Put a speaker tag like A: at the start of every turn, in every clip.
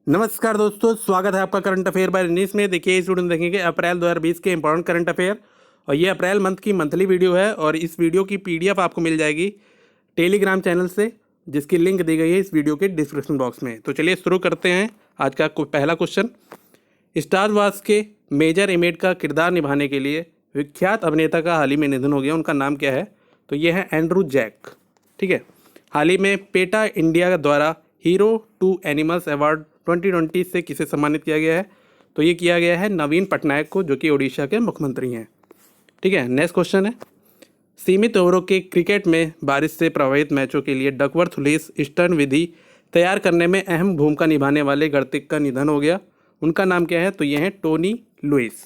A: नमस्कार दोस्तों, स्वागत है आपका करंट अफेयर बाय न्यूज में। देखिए इस वीडियो में देखेंगे अप्रैल 2020 के इंपॉर्टेंट करंट अफेयर और ये अप्रैल मंथ की मंथली वीडियो है और इस वीडियो की पीडीएफ आपको मिल जाएगी टेलीग्राम चैनल से, जिसकी लिंक दी गई है इस वीडियो के डिस्क्रिप्शन बॉक्स में। तो चलिए शुरू करते हैं आज का पहला क्वेश्चन। स्टार वार्स के मेजर एमेड का किरदार निभाने के लिए विख्यात अभिनेता का हाल ही में निधन हो गया, उनका नाम क्या है? तो ये है एंड्रू जैक। ठीक है, हाल ही में पेटा इंडिया द्वारा हीरो टू एनिमल्स अवार्ड 2020 से किसे सम्मानित किया गया है? तो ये किया गया है नवीन पटनायक को, जो कि उड़ीसा के मुख्यमंत्री हैं। ठीक है, नेक्स्ट क्वेश्चन है, सीमित ओवरों के क्रिकेट में बारिश से प्रभावित मैचों के लिए डकवर्थ लुईस स्टर्न विधि तैयार करने में अहम भूमिका निभाने वाले गणितज्ञ का निधन हो गया, उनका नाम क्या है? तो ये है टोनी लुईस।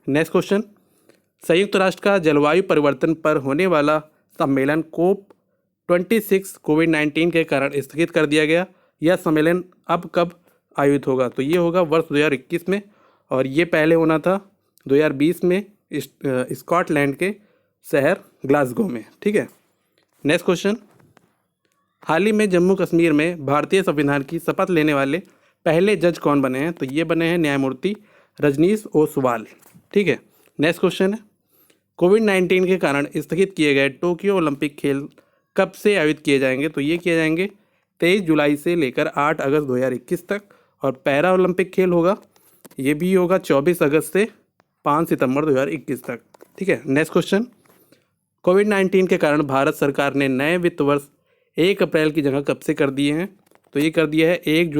A: नेक्स्ट क्वेश्चन, संयुक्त राष्ट्र का जलवायु परिवर्तन पर होने वाला सम्मेलन कोप 26 कोविड-19 के कारण स्थगित कर दिया गया। यह सम्मेलन अब कब आयोजित होगा? तो ये होगा वर्ष 2021 में और ये पहले होना था 2020 में स्कॉटलैंड के शहर ग्लासगो में। ठीक है, नेक्स्ट क्वेश्चन, हाल ही में जम्मू कश्मीर में भारतीय संविधान की शपथ लेने वाले पहले जज कौन बने हैं? तो ये बने हैं न्यायमूर्ति रजनीश ओसवाल। ठीक है, नेक्स्ट क्वेश्चन है, कोविड-19 के कारण स्थगित किए गए टोक्यो ओलंपिक खेल कब से आयोजित किए जाएंगे? तो ये किए जाएंगे 23 जुलाई से लेकर 8 अगस्त 2021 तक। और पैरा ओलंपिक खेल होगा, ये भी होगा 24 अगस्त से 5 सितंबर 2021 तक। ठीक है, नेक्स्ट क्वेश्चन, कोविड-19 के कारण भारत सरकार ने नए वित्त वर्ष 1 अप्रैल की जगह कब से कर दिए हैं? तो ये कर दिया है 1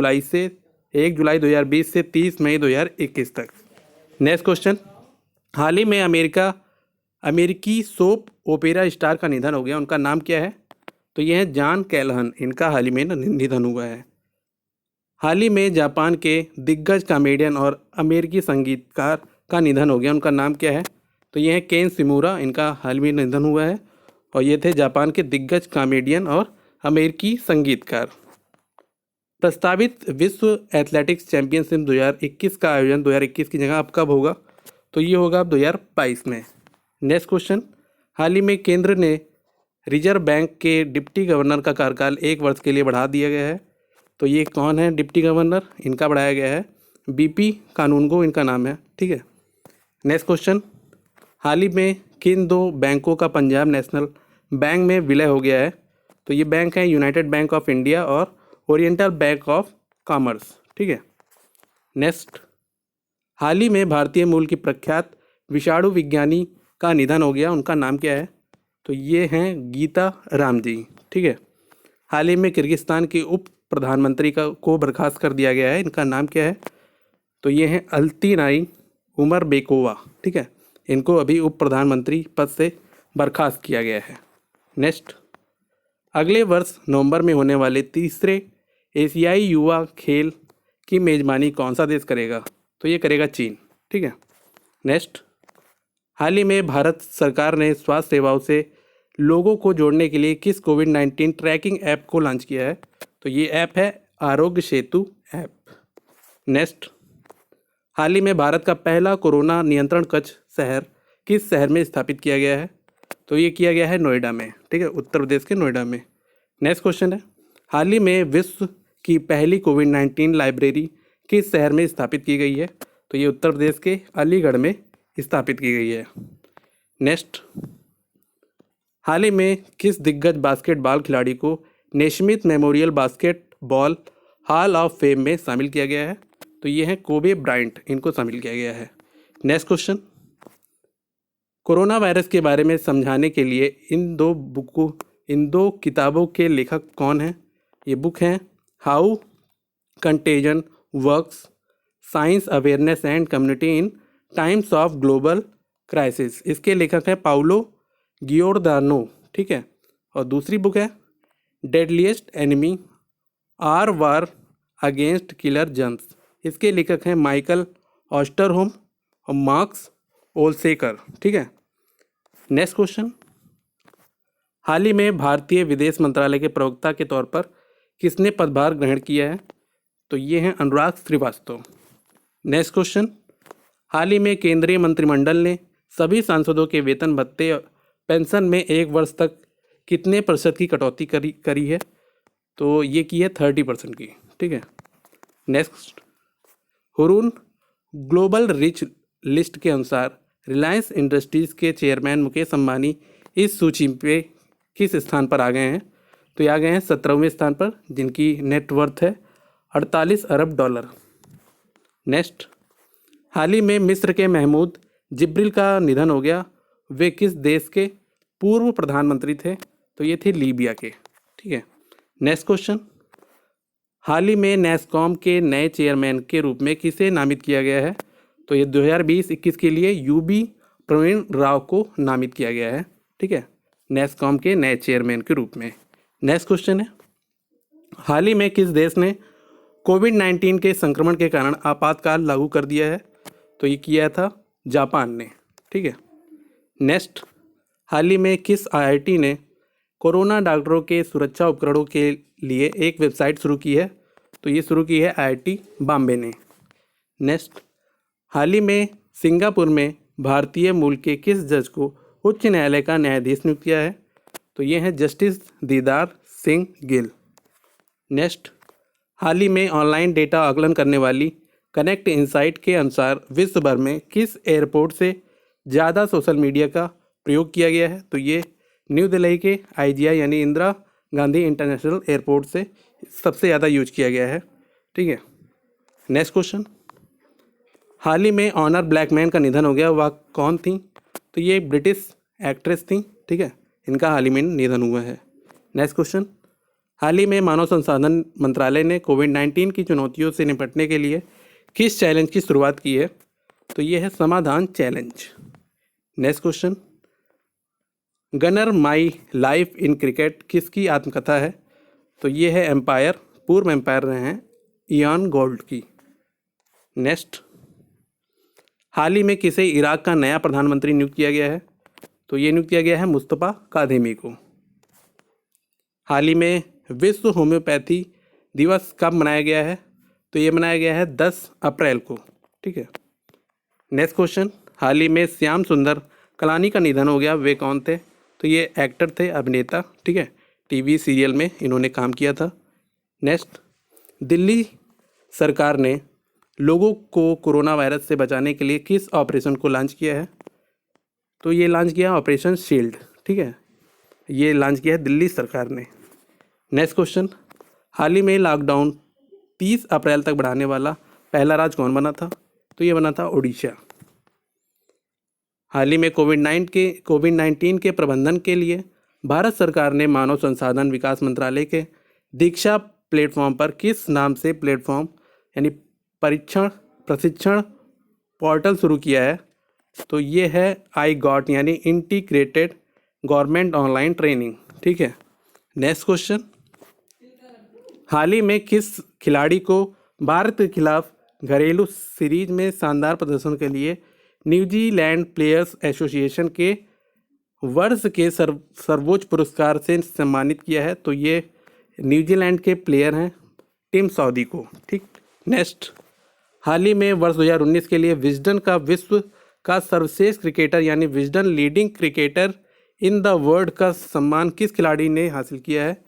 A: जुलाई 2020 से 30 मई 2021 तक। नेक्स्ट क्वेश्चन, हाल ही में अमेरिकी सोप ओपेरा स्टार का निधन हो गया, उनका नाम क्या है? तो ये है जॉन कैलहन, इनका हाल ही में निधन हुआ है। हाल ही में जापान के दिग्गज कॉमेडियन और अमेरिकी संगीतकार का निधन हो गया, उनका नाम क्या है? तो ये है केन शिमूरा, इनका हाल में निधन हुआ है और ये थे जापान के दिग्गज कॉमेडियन और अमेरिकी संगीतकार। प्रस्तावित विश्व एथलेटिक्स चैंपियनशिप 2021 का आयोजन 2021 की जगह अब कब होगा? तो ये होगा 2022 में। नेक्स्ट क्वेश्चन, हाल ही में केंद्र ने रिजर्व बैंक के डिप्टी गवर्नर का कार्यकाल 1 वर्ष के लिए बढ़ा दिया गया है, तो ये कौन है डिप्टी गवर्नर? इनका बढ़ाया गया है बीपी कानूनगो, इनका नाम है। ठीक है, नेक्स्ट क्वेश्चन, हाल ही में किन 2 बैंकों का पंजाब नेशनल बैंक में विलय हो गया है? तो ये बैंक है यूनाइटेड बैंक ऑफ इंडिया और ओरिएंटल बैंक ऑफ कॉमर्स। ठीक है, नेक्स्ट, हाल ही में भारतीय मूल की प्रख्यात विषाणु विज्ञानी का निधन हो गया, उनका नाम क्या है? तो ये हैं गीता राम जी। ठीक है, हाल ही में किर्गिस्तान के उप प्रधानमंत्री को बर्खास्त कर दिया गया है, इनका नाम क्या है? तो ये हैं अल्तीनाई उमर बेकोवा। ठीक है, इनको अभी उप प्रधानमंत्री पद से बर्खास्त किया गया है। नेक्स्ट, अगले वर्ष नवंबर में होने वाले तीसरे एशियाई युवा खेल की मेज़बानी कौन सा देश करेगा? तो ये करेगा चीन। ठीक है, नेक्स्ट, हाल ही में भारत सरकार ने स्वास्थ्य सेवाओं से लोगों को जोड़ने के लिए किस कोविड-19 ट्रैकिंग ऐप को लॉन्च किया है? तो ये ऐप है आरोग्य सेतु ऐप। नेक्स्ट, हाल ही में भारत का पहला कोरोना नियंत्रण कक्ष किस शहर में स्थापित किया गया है? तो ये किया गया है नोएडा में। ठीक है, उत्तर प्रदेश के नोएडा में। नेक्स्ट क्वेश्चन है, हाल ही में विश्व की पहली कोविड-19 लाइब्रेरी किस शहर में स्थापित की गई है? तो ये उत्तर प्रदेश के अलीगढ़ में स्थापित की गई है। नेक्स्ट, हाल ही में किस दिग्गज बास्केटबॉल खिलाड़ी को Naismith memorial basketball hall of fame में शामिल किया गया है? तो ये है कोबे ब्रायंट, इनको शामिल किया गया है। नेक्स्ट क्वेश्चन, कोरोना वायरस के बारे में समझाने के लिए इन दो किताबों के लेखक कौन हैं? ये बुक हैं how contagion works, science awareness and community in times of global crisis, इसके लेखक हैं पाउलो गियोर्दानो। ठीक है, और दूसरी बुक है deadliest enemy our war against killer germs, इसके लेखक हैं माइकल ऑस्टरहोम और मार्क्स ओल्सेकर। ठीक है, नेक्स्ट क्वेश्चन, हाल ही में भारतीय विदेश मंत्रालय के प्रवक्ता के तौर पर किसने पदभार ग्रहण किया है? तो ये हैं अनुराग श्रीवास्तव। नेक्स्ट क्वेश्चन, हाल ही में केंद्रीय मंत्रिमंडल ने सभी सांसदों के वेतन भत्ते पेंशन में 1 वर्ष तक कितने प्रतिशत की कटौती करी है? तो ये की है 30% की। ठीक है, next, Hurun global rich list के अनुसार रिलायंस इंडस्ट्रीज़ के चेयरमैन मुकेश अंबानी इस सूची पे किस स्थान पर आ गए हैं? तो ये आ गए हैं 17वें स्थान पर, जिनकी नेटवर्थ है 48 अरब डॉलर। नेक्स्ट, हाल ही में मिस्र के महमूद जिब्रिल का निधन हो गया। वे किस देश के पूर्व प्रधानमंत्री थे? तो ये थे लीबिया के। ठीक है। नेक्स्ट क्वेश्चन, हाल ही में नैसकॉम के नए चेयरमैन के रूप में किसे नामित किया गया है? तो ये 2020-21 के लिए यूबी प्रवीण राव को नामित किया गया है। ठीक है, नैसकॉम के नए चेयरमैन के रूप में। नेक्स्ट क्वेश्चन है, हाल ही में किस देश ने कोविड-19 के संक्रमण के कारण आपातकाल लागू कर दिया है? तो ये किया था जापान ने। ठीक है। नेक्स्ट, हाल ही में किस आईआईटी ने कोरोना डॉक्टरों के सुरक्षा उपकरणों के लिए एक वेबसाइट शुरू की है? तो ये शुरू की है आईआईटी बॉम्बे ने। नेक्स्ट, हाल ही में सिंगापुर में भारतीय मूल के किस जज को उच्च न्यायालय का न्यायाधीश नियुक्त किया है? तो ये हैं जस्टिस दीदार सिंह गिल। नेक्स्ट, हाल ही में ऑनलाइन डेटा आकलन करने वाली कनेक्ट इनसाइट के अनुसार विश्व भर में किस एयरपोर्ट से ज़्यादा सोशल मीडिया का प्रयोग किया गया है? तो ये न्यू दिल्ली के आईजीआई यानी इंदिरा गांधी इंटरनेशनल एयरपोर्ट से सबसे ज़्यादा यूज किया गया है। ठीक है। नेक्स्ट क्वेश्चन, हाल ही में ऑनर ब्लैकमैन का निधन हो गया, वह कौन थी? तो ये ब्रिटिश एक्ट्रेस थी। ठीक है, इनका हाल ही में निधन हुआ है। नेक्स्ट क्वेश्चन, हाल ही में मानव संसाधन मंत्रालय ने कोविड-19 की चुनौतियों से निपटने के लिए किस चैलेंज की शुरुआत की है? तो ये है समाधान challenge. Next question, gunner my life in cricket किसकी आत्मकथा है? तो ये है एम्पायर, पूर्व एम्पायर रहे हैं इयान गोल्ड की। नेक्स्ट, हाल ही में किसे इराक का नया प्रधानमंत्री नियुक्त किया गया है? तो ये नियुक्त किया गया है मुस्तफ़ा कादेमी को। हाल ही में विश्व होम्योपैथी दिवस कब मनाया गया है? तो ये मनाया गया है 10 अप्रैल को। ठीक है। नेक्स्ट क्वेश्चन, हाल ही में श्याम सुंदर कलानी का निधन हो गया, वे कौन थे? तो ये एक्टर थे, अभिनेता। ठीक है, टीवी सीरियल में इन्होंने काम किया था। नेक्स्ट, दिल्ली सरकार ने लोगों को कोरोना वायरस से बचाने के लिए किस ऑपरेशन को लॉन्च किया है? तो ये लॉन्च किया ऑपरेशन शील्ड। ठीक है, ये लॉन्च किया है दिल्ली सरकार ने। नेक्स्ट क्वेश्चन, हाल ही में लॉकडाउन 30 अप्रैल तक बढ़ाने वाला पहला राज्य कौन बना था? तो ये बना था उड़ीसा। हाल ही में कोविड-19 के प्रबंधन के लिए भारत सरकार ने मानव संसाधन विकास मंत्रालय के दीक्षा प्लेटफॉर्म पर किस नाम से प्लेटफॉर्म यानी प्रशिक्षण पोर्टल शुरू किया है? तो ये है आई गॉट यानी इंटीग्रेटेड गवर्नमेंट ऑनलाइन ट्रेनिंग। ठीक है। नेक्स्ट क्वेश्चन, हाल ही में किस खिलाड़ी को भारत के खिलाफ घरेलू सीरीज में शानदार प्रदर्शन के लिए न्यूजीलैंड प्लेयर्स एसोसिएशन के वर्ष के सर्वोच्च पुरस्कार से सम्मानित किया है? तो ये न्यूजीलैंड के प्लेयर हैं टिम साउदी को। ठीक। नेक्स्ट, हाल ही में वर्ष 2019 के लिए विजडन का विश्व का सर्वश्रेष्ठ क्रिकेटर यानी Wisden leading cricketer in the world का सम्मान किस खिलाड़ी ने हासिल किया है?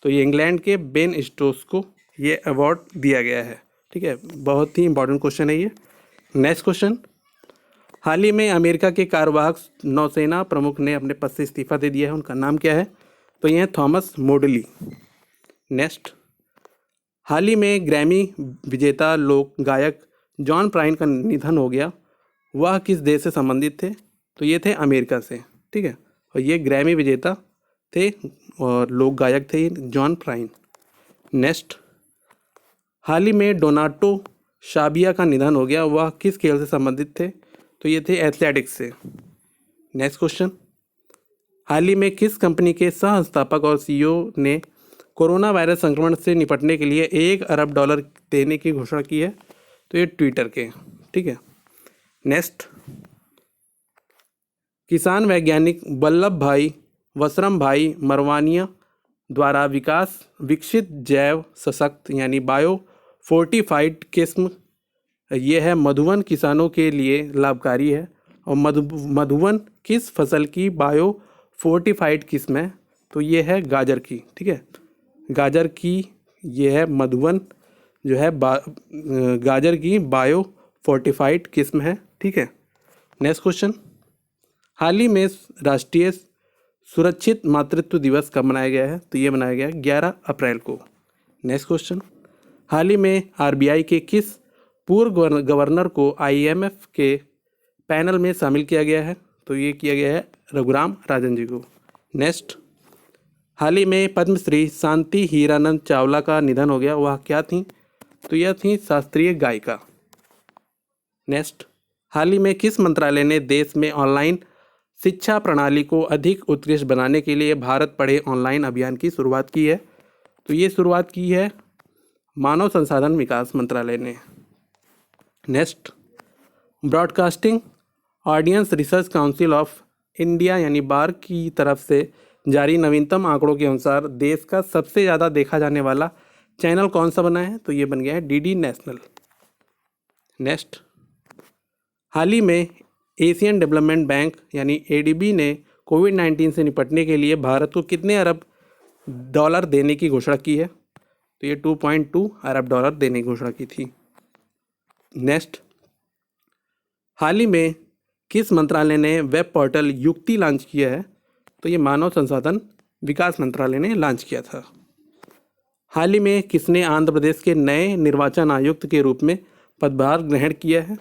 A: तो ये इंग्लैंड के बेन स्टोक्स को ये अवार्ड दिया गया है। ठीक है, बहुत ही इंपॉर्टेंट क्वेश्चन है ये। नेक्स्ट क्वेश्चन, हाल ही में अमेरिका के कार्यवाहक नौसेना प्रमुख ने अपने पद से इस्तीफा दे दिया है, उनका नाम क्या है? तो ये है थॉमस मोडली। नेक्स्ट, हाल ही में ग्रैमी विजेता लोक गायक जॉन प्राइन का निधन हो गया, वह किस देश से संबंधित थे? तो ये थे अमेरिका से। ठीक है, और ये ग्रैमी विजेता थे और लोक गायक थे जॉन प्राइन। नेक्स्ट, हाल ही में डोनाटो शाबिया का निधन हो गया, वह किस खेल से संबंधित थे? तो ये थे एथलेटिक्स से। नेक्स्ट क्वेश्चन, हाल ही में किस कंपनी के सह संस्थापक और सीईओ ने कोरोना वायरस संक्रमण से निपटने के लिए $1 अरब देने की घोषणा की है? तो ये ट्विटर के। ठीक है। नेक्स्ट, किसान वैज्ञानिक वल्लभ भाई वसरम भाई मरवानिया द्वारा विकसित जैव सशक्त यानी बायो फोर्टिफाइड किस्म ये है मधुवन किसानों के लिए लाभकारी है। और मधुवन किस फसल की बायो फोर्टिफाइड किस्म है? तो ये है गाजर की। ठीक है, गाजर की ये है मधुवन जो है गाजर की बायो फोर्टिफाइड किस्म है। ठीक है। नेक्स्ट क्वेश्चन, हाल ही में राष्ट्रीय सुरक्षित मातृत्व दिवस कब मनाया गया है? तो ये मनाया गया 11 अप्रैल को। नेक्स्ट क्वेश्चन, हाल ही में आरबीआई के किस पूर्व गवर्नर को आईएमएफ के पैनल में शामिल किया गया है? तो ये किया गया है रघुराम राजन जी को। नेक्स्ट, हाल ही में पद्मश्री शांति हीरानंद चावला का निधन हो गया, वह क्या थी? तो यह थी शास्त्रीय गायिका। नेक्स्ट, हाल ही में किस मंत्रालय ने देश में ऑनलाइन शिक्षा प्रणाली को अधिक उत्कृष्ट बनाने के लिए भारत पढ़े ऑनलाइन अभियान की शुरुआत की है? तो ये शुरुआत की है मानव संसाधन विकास मंत्रालय ने। Next, broadcasting audience research council of India यानी बार की तरफ से जारी नवीनतम आंकड़ों के अनुसार देश का सबसे ज़्यादा देखा जाने वाला चैनल कौन सा बना है? तो ये बन गया है डीडी नेशनल। नेक्स्ट, हाल ही में एशियन डेवलपमेंट बैंक यानी एडीबी ने कोविड-19 से निपटने के लिए भारत को कितने अरब डॉलर देने की घोषणा की है? तो ये 2.2 अरब डॉलर देने की घोषणा की थी। नेक्स्ट, हाल ही में किस मंत्रालय ने वेब पोर्टल युक्ति लॉन्च किया है? तो ये मानव संसाधन विकास मंत्रालय ने लॉन्च किया था। हाल ही में किसने आंध्र प्रदेश के नए निर्वाचन आयुक्त के रूप में पदभार ग्रहण किया है?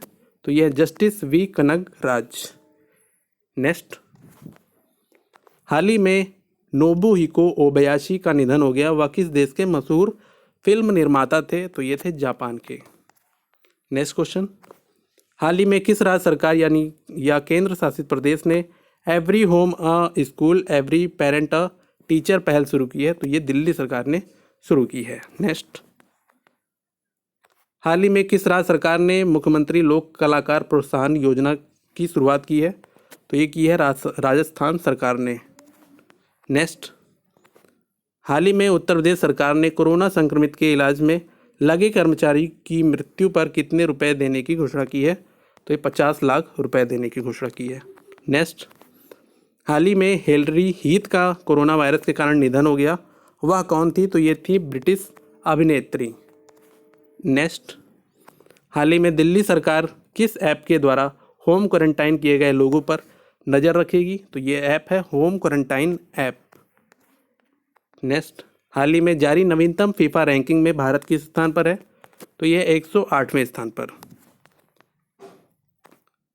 A: तो यह जस्टिस वी कनगराज। नेक्स्ट, हाल ही में नोबुहिको ओबयाशी का निधन हो गया, वह किस देश के मशहूर फिल्म निर्माता थे? तो ये थे जापान के। नेक्स्ट क्वेश्चन, हाल ही में किस राज्य सरकार या केंद्र शासित प्रदेश ने every home a school every parent a teacher पहल शुरू की है? तो ये दिल्ली सरकार ने शुरू की है। नेक्स्ट, हाल ही में किस राज्य सरकार ने मुख्यमंत्री लोक कलाकार प्रोत्साहन योजना की शुरुआत की है? तो ये की है राजस्थान सरकार ने। नेक्स्ट, हाल ही में उत्तर प्रदेश सरकार ने कोरोना संक्रमित के इलाज में लगे कर्मचारी की मृत्यु पर कितने रुपए देने की घोषणा की है? तो ये 50 लाख रुपए देने की घोषणा की है। नेक्स्ट, हाल ही में हिलरी हीथ का कोरोना वायरस के कारण निधन हो गया, वह कौन थी? तो ये थी ब्रिटिश अभिनेत्री। नेक्स्ट, हाल ही में दिल्ली सरकार किस ऐप के द्वारा होम क्वारंटाइन किए गए लोगों पर नज़र रखेगी? तो ये ऐप है होम क्वारंटाइन ऐप। नेक्स्ट, हाल ही में जारी नवीनतम फीफा रैंकिंग में भारत किस स्थान पर है? तो यह 108वें स्थान पर।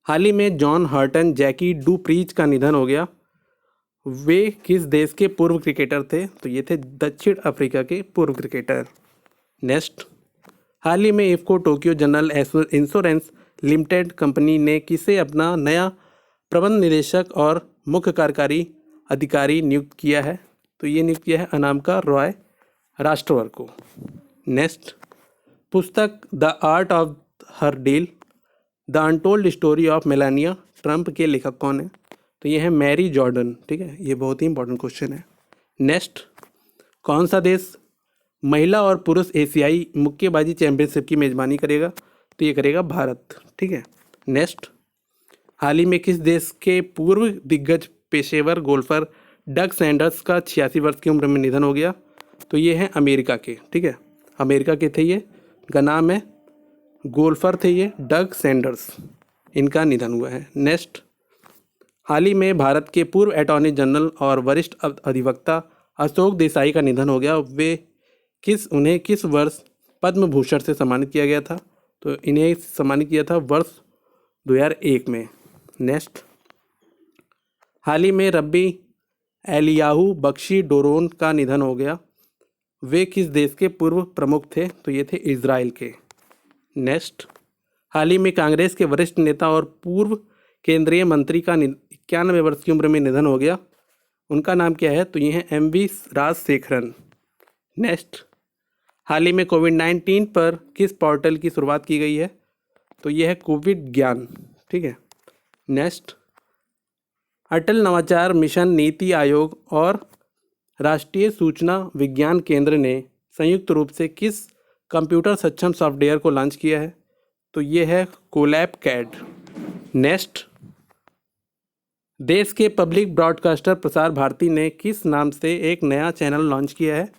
A: हाल ही में जॉन हर्टन जैकी डू प्रीज का निधन हो गया, वे किस देश के पूर्व क्रिकेटर थे? तो ये थे दक्षिण अफ्रीका के पूर्व क्रिकेटर। नेक्स्ट, हाल ही में IFFCO Tokyo general insurance limited company ने किसे अपना नया प्रबंध निदेशक और मुख्य कार्यकारी अधिकारी नियुक्त किया है? तो ये नियुक्त किया है अनामिका रॉय राष्ट्रवर को। नेक्स्ट, पुस्तक the art of her deal the untold story of Melania Trump के लेखक कौन है? तो ये है मैरी जॉर्डन। ठीक है, ये बहुत ही इंपॉर्टेंट क्वेश्चन है। नेक्स्ट, कौन सा देश महिला और पुरुष एशियाई मुक्केबाजी चैंपियनशिप की मेजबानी करेगा? तो ये करेगा भारत। ठीक है। नेक्स्ट, हाल ही में किस देश के पूर्व दिग्गज पेशेवर गोल्फर डग सैंडर्स का 86 वर्ष की उम्र में निधन हो गया? तो ये है अमेरिका के। ठीक है, अमेरिका के थे ये, इनका नाम है गोल्फर थे ये डग सैंडर्स, इनका निधन हुआ है। नेक्स्ट, हाल ही में भारत के पूर्व अटॉर्नी जनरल और वरिष्ठ अधिवक्ता अशोक देसाई का निधन हो गया, वे उन्हें किस वर्ष पद्म भूषण से सम्मानित किया गया था? तो इन्हें सम्मानित किया था वर्ष 2001 में। नेक्स्ट, हाल ही में रब्बी एलियाहू बख्शी डोरोन का निधन हो गया, वे किस देश के पूर्व प्रमुख थे? तो ये थे इजराइल के। नेक्स्ट, हाल ही में कांग्रेस के वरिष्ठ नेता और पूर्व केंद्रीय मंत्री का 91 वर्ष की उम्र में निधन हो गया, उनका नाम क्या है? तो ये है एमवी राजशेखरन। नेक्स्ट, हाल ही में कोविड-19 पर किस पोर्टल की शुरुआत की गई है? तो यह है कोविड ज्ञान। ठीक है। नेक्स्ट, अटल नवाचार मिशन नीति आयोग और राष्ट्रीय सूचना विज्ञान केंद्र ने संयुक्त रूप से किस कंप्यूटर सक्षम सॉफ्टवेयर को लॉन्च किया है? तो ये है कोलैब कैड। नेक्स्ट, देश के पब्लिक ब्रॉडकास्टर प्रसार भारती ने किस नाम से एक नया चैनल लॉन्च किया है?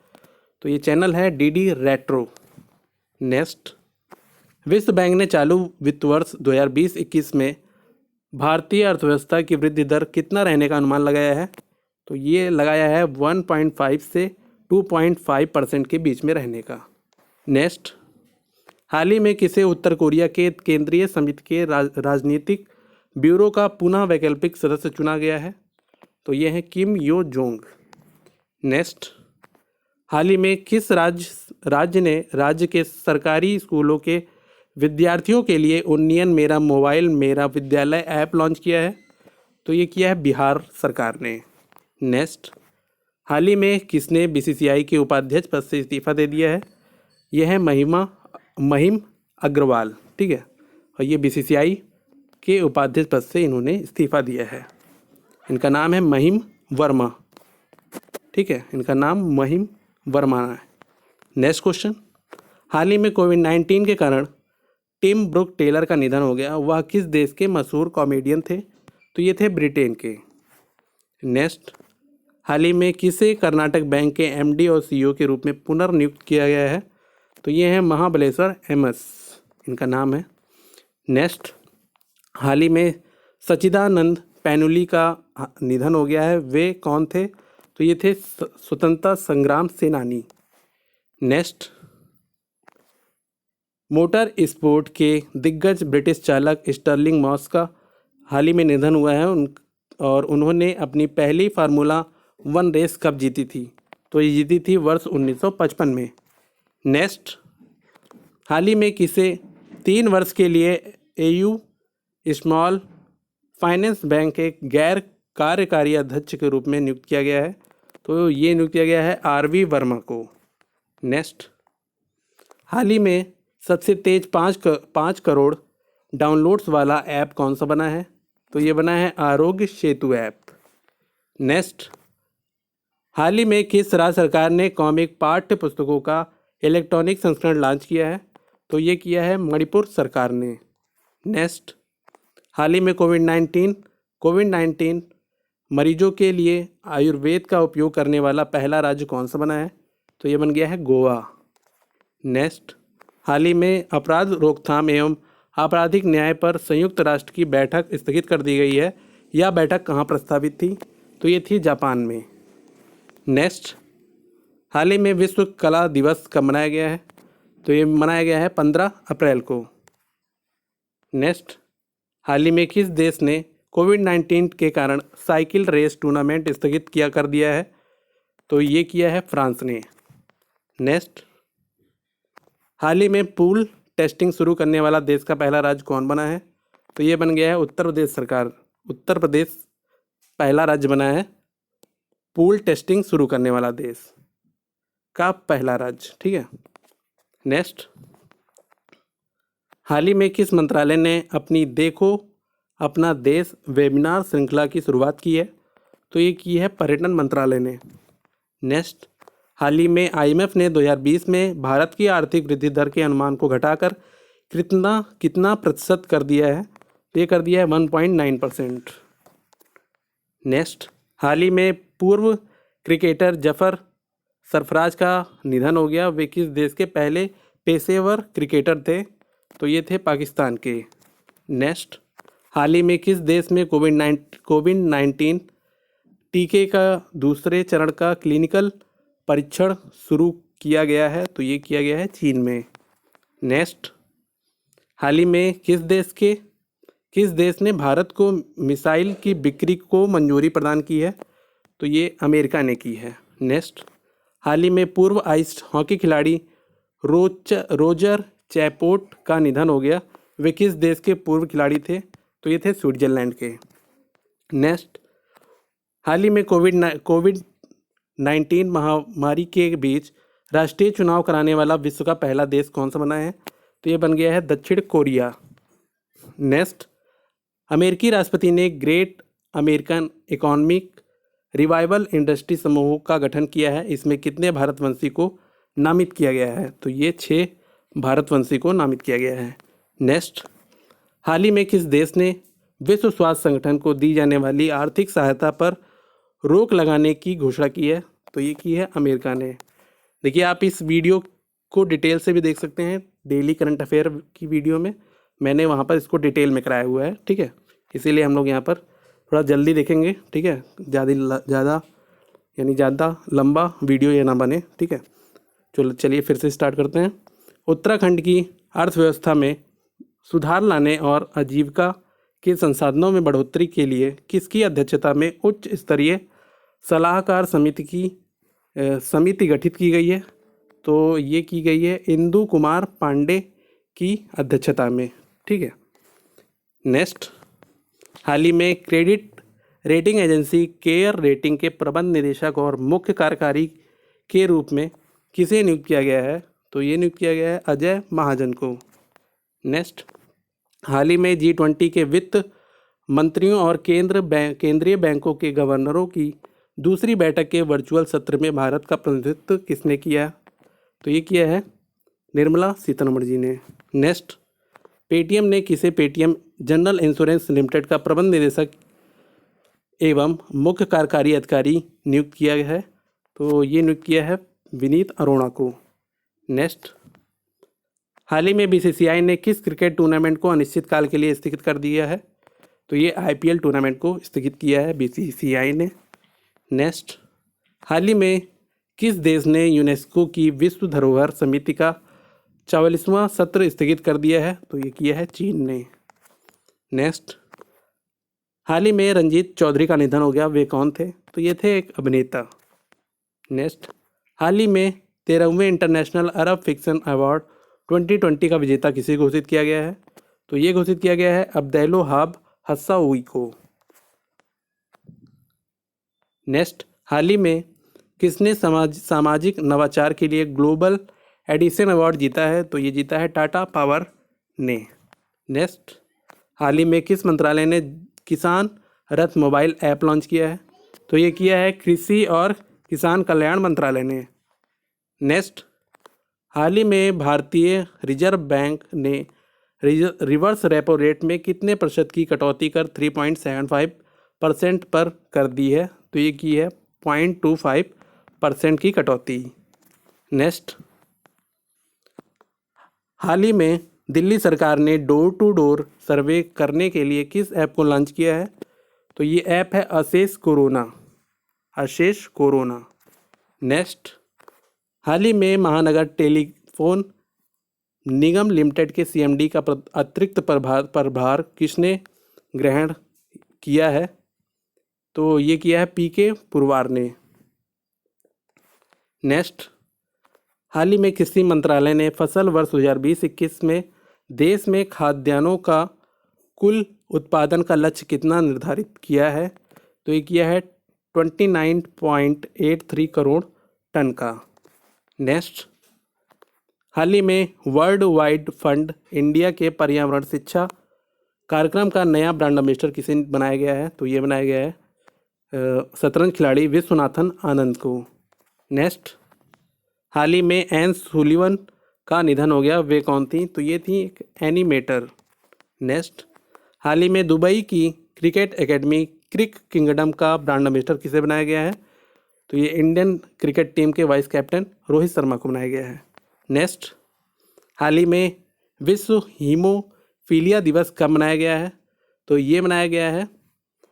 A: तो ये चैनल है डीडी रेट्रो। नेक्स्ट, विश्व बैंक ने चालू वित्त वर्ष 2020-21 में भारतीय अर्थव्यवस्था की वृद्धि दर कितना रहने का अनुमान लगाया है? तो ये लगाया है 1.5 से 2.5% के बीच में रहने का। नेक्स्ट, हाल ही में किसे उत्तर कोरिया के केंद्रीय समिति के राजनीतिक ब्यूरो का पुनः वैकल्पिक सदस्य चुना गया है? तो ये है किम यो जोंग। नेक्स्ट, हाल ही में किस राज्य ने राज्य के सरकारी स्कूलों के विद्यार्थियों के लिए उन्नयन मेरा मोबाइल मेरा विद्यालय ऐप लॉन्च किया है? तो ये किया है बिहार सरकार ने। नेक्स्ट, हाल ही में किसने बीसीसीआई के उपाध्यक्ष पद से इस्तीफा दे दिया है? यह है महिम अग्रवाल, ठीक है, और ये बीसीसीआई के उपाध्यक्ष पद से इन्होंने इस्तीफा दिया है। इनका नाम है महिम वर्मा, ठीक है, इनका नाम महिम वर्मा है। नेक्स्ट क्वेश्चन, हाल ही में कोविड-19 के कारण टिम ब्रूक टेलर का निधन हो गया। वह किस देश के मशहूर कॉमेडियन थे? तो ये थे ब्रिटेन के। नेक्स्ट, हाल ही में किसे कर्नाटक बैंक के एमडी और सीईओ के रूप में पुनर्नियुक्त किया गया है? तो ये है महाबलेश्वर एमएस, इनका नाम है। नेक्स्ट, हाल ही में सच्चिदानंद पैनुली का निधन हो गया है। वे कौन थे? तो ये थे स्वतंत्रता संग्राम सेनानी। नेक्स्ट, मोटर स्पोर्ट के दिग्गज ब्रिटिश चालक स्टर्लिंग मॉस का हाल ही में निधन हुआ है और उन्होंने अपनी पहली फार्मूला 1 रेस कब जीती थी? तो ये जीती थी वर्ष 1955 में। नेक्स्ट, हाल ही में किसे 3 वर्ष के लिए एयू स्मॉल फाइनेंस बैंक के गैर कार्यकारी अध्यक्ष के रूप में नियुक्त किया गया है? तो ये नियुक्त किया गया है आरवी वर्मा को। नेक्स्ट, हाल ही में सबसे तेज 5 करोड़ डाउनलोड्स वाला ऐप कौन सा बना है? तो ये बना है आरोग्य सेतु ऐप। नेक्स्ट, हाल ही में किस राज्य सरकार ने कॉमिक पाठ्य पुस्तकों का इलेक्ट्रॉनिक संस्करण लॉन्च किया है? तो ये किया है मणिपुर सरकार ने। नेक्स्ट, हाल ही में कोविड-19 मरीजों के लिए आयुर्वेद का उपयोग करने वाला पहला राज्य कौन सा बना है? तो ये बन गया है गोवा। नेक्स्ट, हाल ही में अपराध रोकथाम एवं आपराधिक न्याय पर संयुक्त राष्ट्र की बैठक स्थगित कर दी गई है। यह बैठक कहाँ प्रस्तावित थी? तो ये थी जापान में। नेक्स्ट, हाल ही में विश्व कला दिवस कब मनाया गया है? तो ये मनाया गया है 15 अप्रैल को। नेक्स्ट, हाल ही में किस देश ने कोविड-19 के कारण साइकिल रेस टूर्नामेंट स्थगित कर दिया है? तो ये किया है फ्रांस ने। नेक्स्ट, हाल ही में पूल टेस्टिंग शुरू करने वाला देश का पहला राज्य कौन बना है? तो ये बन गया है उत्तर प्रदेश सरकार। उत्तर प्रदेश पहला राज्य बना है पूल टेस्टिंग शुरू करने वाला देश का पहला राज्य, ठीक है। नेक्स्ट, हाल ही में किस मंत्रालय ने अपनी देखो अपना देश वेबिनार श्रृंखला की शुरुआत की है? तो ये की है पर्यटन मंत्रालय ने। नेक्स्ट, हाल ही में आईएमएफ ने 2020 में भारत की आर्थिक वृद्धि दर के अनुमान को घटाकर कितना प्रतिशत कर दिया है? तो ये कर दिया है 1.9%। नेक्स्ट, हाल ही में पूर्व क्रिकेटर जफर सरफराज का निधन हो गया। वे किस देश के पहले पेशेवर क्रिकेटर थे? तो ये थे पाकिस्तान के। नेक्स्ट, हाल ही में किस देश में कोविड-19 टीके का दूसरे चरण का क्लिनिकल परीक्षण शुरू किया गया है? तो ये किया गया है चीन में। नेक्स्ट, हाल ही में किस देश ने भारत को मिसाइल की बिक्री को मंजूरी प्रदान की है? तो ये अमेरिका ने की है। नेक्स्ट, हाल ही में पूर्व आइस हॉकी खिलाड़ी रोजर चैपोर्ट का निधन हो गया। वे किस देश के पूर्व खिलाड़ी थे? तो ये थे स्विट्जरलैंड के। नेक्स्ट, हाल ही में कोविड-19 महामारी के बीच राष्ट्रीय चुनाव कराने वाला विश्व का पहला देश कौन सा बना है? तो ये बन गया है दक्षिण कोरिया। नेक्स्ट, अमेरिकी राष्ट्रपति ने great American economic revival industry समूह का गठन किया है। इसमें कितने भारतवंशी को नामित किया गया है? तो ये 6 भारतवंशी को नामित किया गया है। नेक्स्ट, हाल ही में किस देश ने विश्व स्वास्थ्य संगठन को दी जाने वाली आर्थिक सहायता पर रोक लगाने की घोषणा की है? तो ये की है अमेरिका ने। देखिए, आप इस वीडियो को डिटेल से भी देख सकते हैं। डेली करंट अफेयर की वीडियो में, मैंने वहाँ पर इसको डिटेल में कराया हुआ है, ठीक है। इसीलिए हम लोग यहाँ पर थोड़ा जल्दी देखेंगे, ठीक है, ज़्यादा लंबा वीडियो ये ना बने, ठीक है। चलिए फिर से स्टार्ट करते हैं। उत्तराखंड की अर्थव्यवस्था में सुधार लाने और आजीविका के संसाधनों में बढ़ोतरी के लिए किसकी अध्यक्षता में उच्च स्तरीय सलाहकार समिति गठित की गई है? तो ये की गई है इंदु कुमार पांडे की अध्यक्षता में, ठीक है। नेक्स्ट, हाल ही में credit rating agency care rating के प्रबंध निदेशक और मुख्य कार्यकारी के रूप में किसे नियुक्त किया गया है? तो ये नियुक्त किया गया है अजय महाजन को। नेक्स्ट, हाल ही में G20 के वित्त मंत्रियों और केंद्रीय बैंकों के गवर्नरों की दूसरी बैठक के वर्चुअल सत्र में भारत का प्रतिनिधित्व किसने किया? तो ये किया है निर्मला सीतारमण जी ने। नेक्स्ट, पेटीएम ने किसे पेटीएम जनरल इंश्योरेंस लिमिटेड का प्रबंध निदेशक एवं मुख्य कार्यकारी अधिकारी नियुक्त किया है? तो ये नियुक्त किया है विनीत अरोड़ा को। नेक्स्ट, हाल ही में बीसीसीआई ने किस क्रिकेट टूर्नामेंट को अनिश्चित काल के लिए स्थगित कर दिया है? तो ये आईपीएल टूर्नामेंट को स्थगित किया है बीसीसीआई ने। नेक्स्ट, हाल ही में किस देश ने यूनेस्को की विश्व धरोहर समिति का 44वां सत्र स्थगित कर दिया है? तो ये किया है चीन ने। नेक्स्ट, हाल ही में रंजीत चौधरी का निधन हो गया, वे कौन थे? तो ये थे एक अभिनेता। नेक्स्ट, हाल ही में 13वें इंटरनेशनल अरब फिक्शन अवार्ड 2020 का विजेता किसे घोषित किया गया है? तो ये घोषित किया गया है अब्देलोहाब हस्सावी को। नेक्स्ट, हाल ही में किसने सामाजिक नवाचार के लिए ग्लोबल एडिशन अवार्ड जीता है? तो ये जीता है टाटा पावर ने। नेक्स्ट, हाल ही में किस मंत्रालय ने किसान रथ मोबाइल ऐप लॉन्च किया है? तो ये किया है कृषि और किसान कल्याण मंत्रालय ने। नेक्स्ट, हाल ही में भारतीय रिजर्व बैंक ने रिवर्स रेपो रेट में कितने प्रतिशत की कटौती कर 3.75% पर कर दी है? तो ये की है 0.25% की कटौती। नेक्स्ट, हाल ही में दिल्ली सरकार ने डोर टू डोर सर्वे करने के लिए किस ऐप को लॉन्च किया है? तो ये ऐप है अशेष कोरोना। नेक्स्ट, हाल ही में महानगर टेलीफोन निगम लिमिटेड के सीएमडी का अतिरिक्त प्रभार किसने ग्रहण किया है? तो ये किया है पीके पुरवार ने। नेक्स्ट, हाल ही में कृषि मंत्रालय ने फसल वर्ष 2020-21 में देश में खाद्यान्नों का कुल उत्पादन का लक्ष्य कितना निर्धारित किया है? तो ये किया है 29.83 करोड़ टन का। नेक्स्ट, हाल ही में वर्ल्ड वाइड फंड इंडिया के पर्यावरण शिक्षा कार्यक्रम का नया ब्रांड एम्बेसडर किसे बनाया गया है? तो ये बनाया गया है शतरंज खिलाड़ी विश्वनाथन आनंद को। नेक्स्ट, हाल ही में एन सुलिवन का निधन हो गया, वे कौन थी? तो ये थी एक एनिमेटर। नेक्स्ट, हाल ही में दुबई की क्रिकेट एकेडमी क्रिक किंगडम का ब्रांड एम्बेसडर किसे बनाया गया है? तो ये इंडियन क्रिकेट टीम के वाइस कैप्टन रोहित शर्मा को बनाया गया है। नेक्स्ट, हाल ही में विश्व हीमोफीलिया दिवस कब मनाया गया है? तो ये मनाया गया है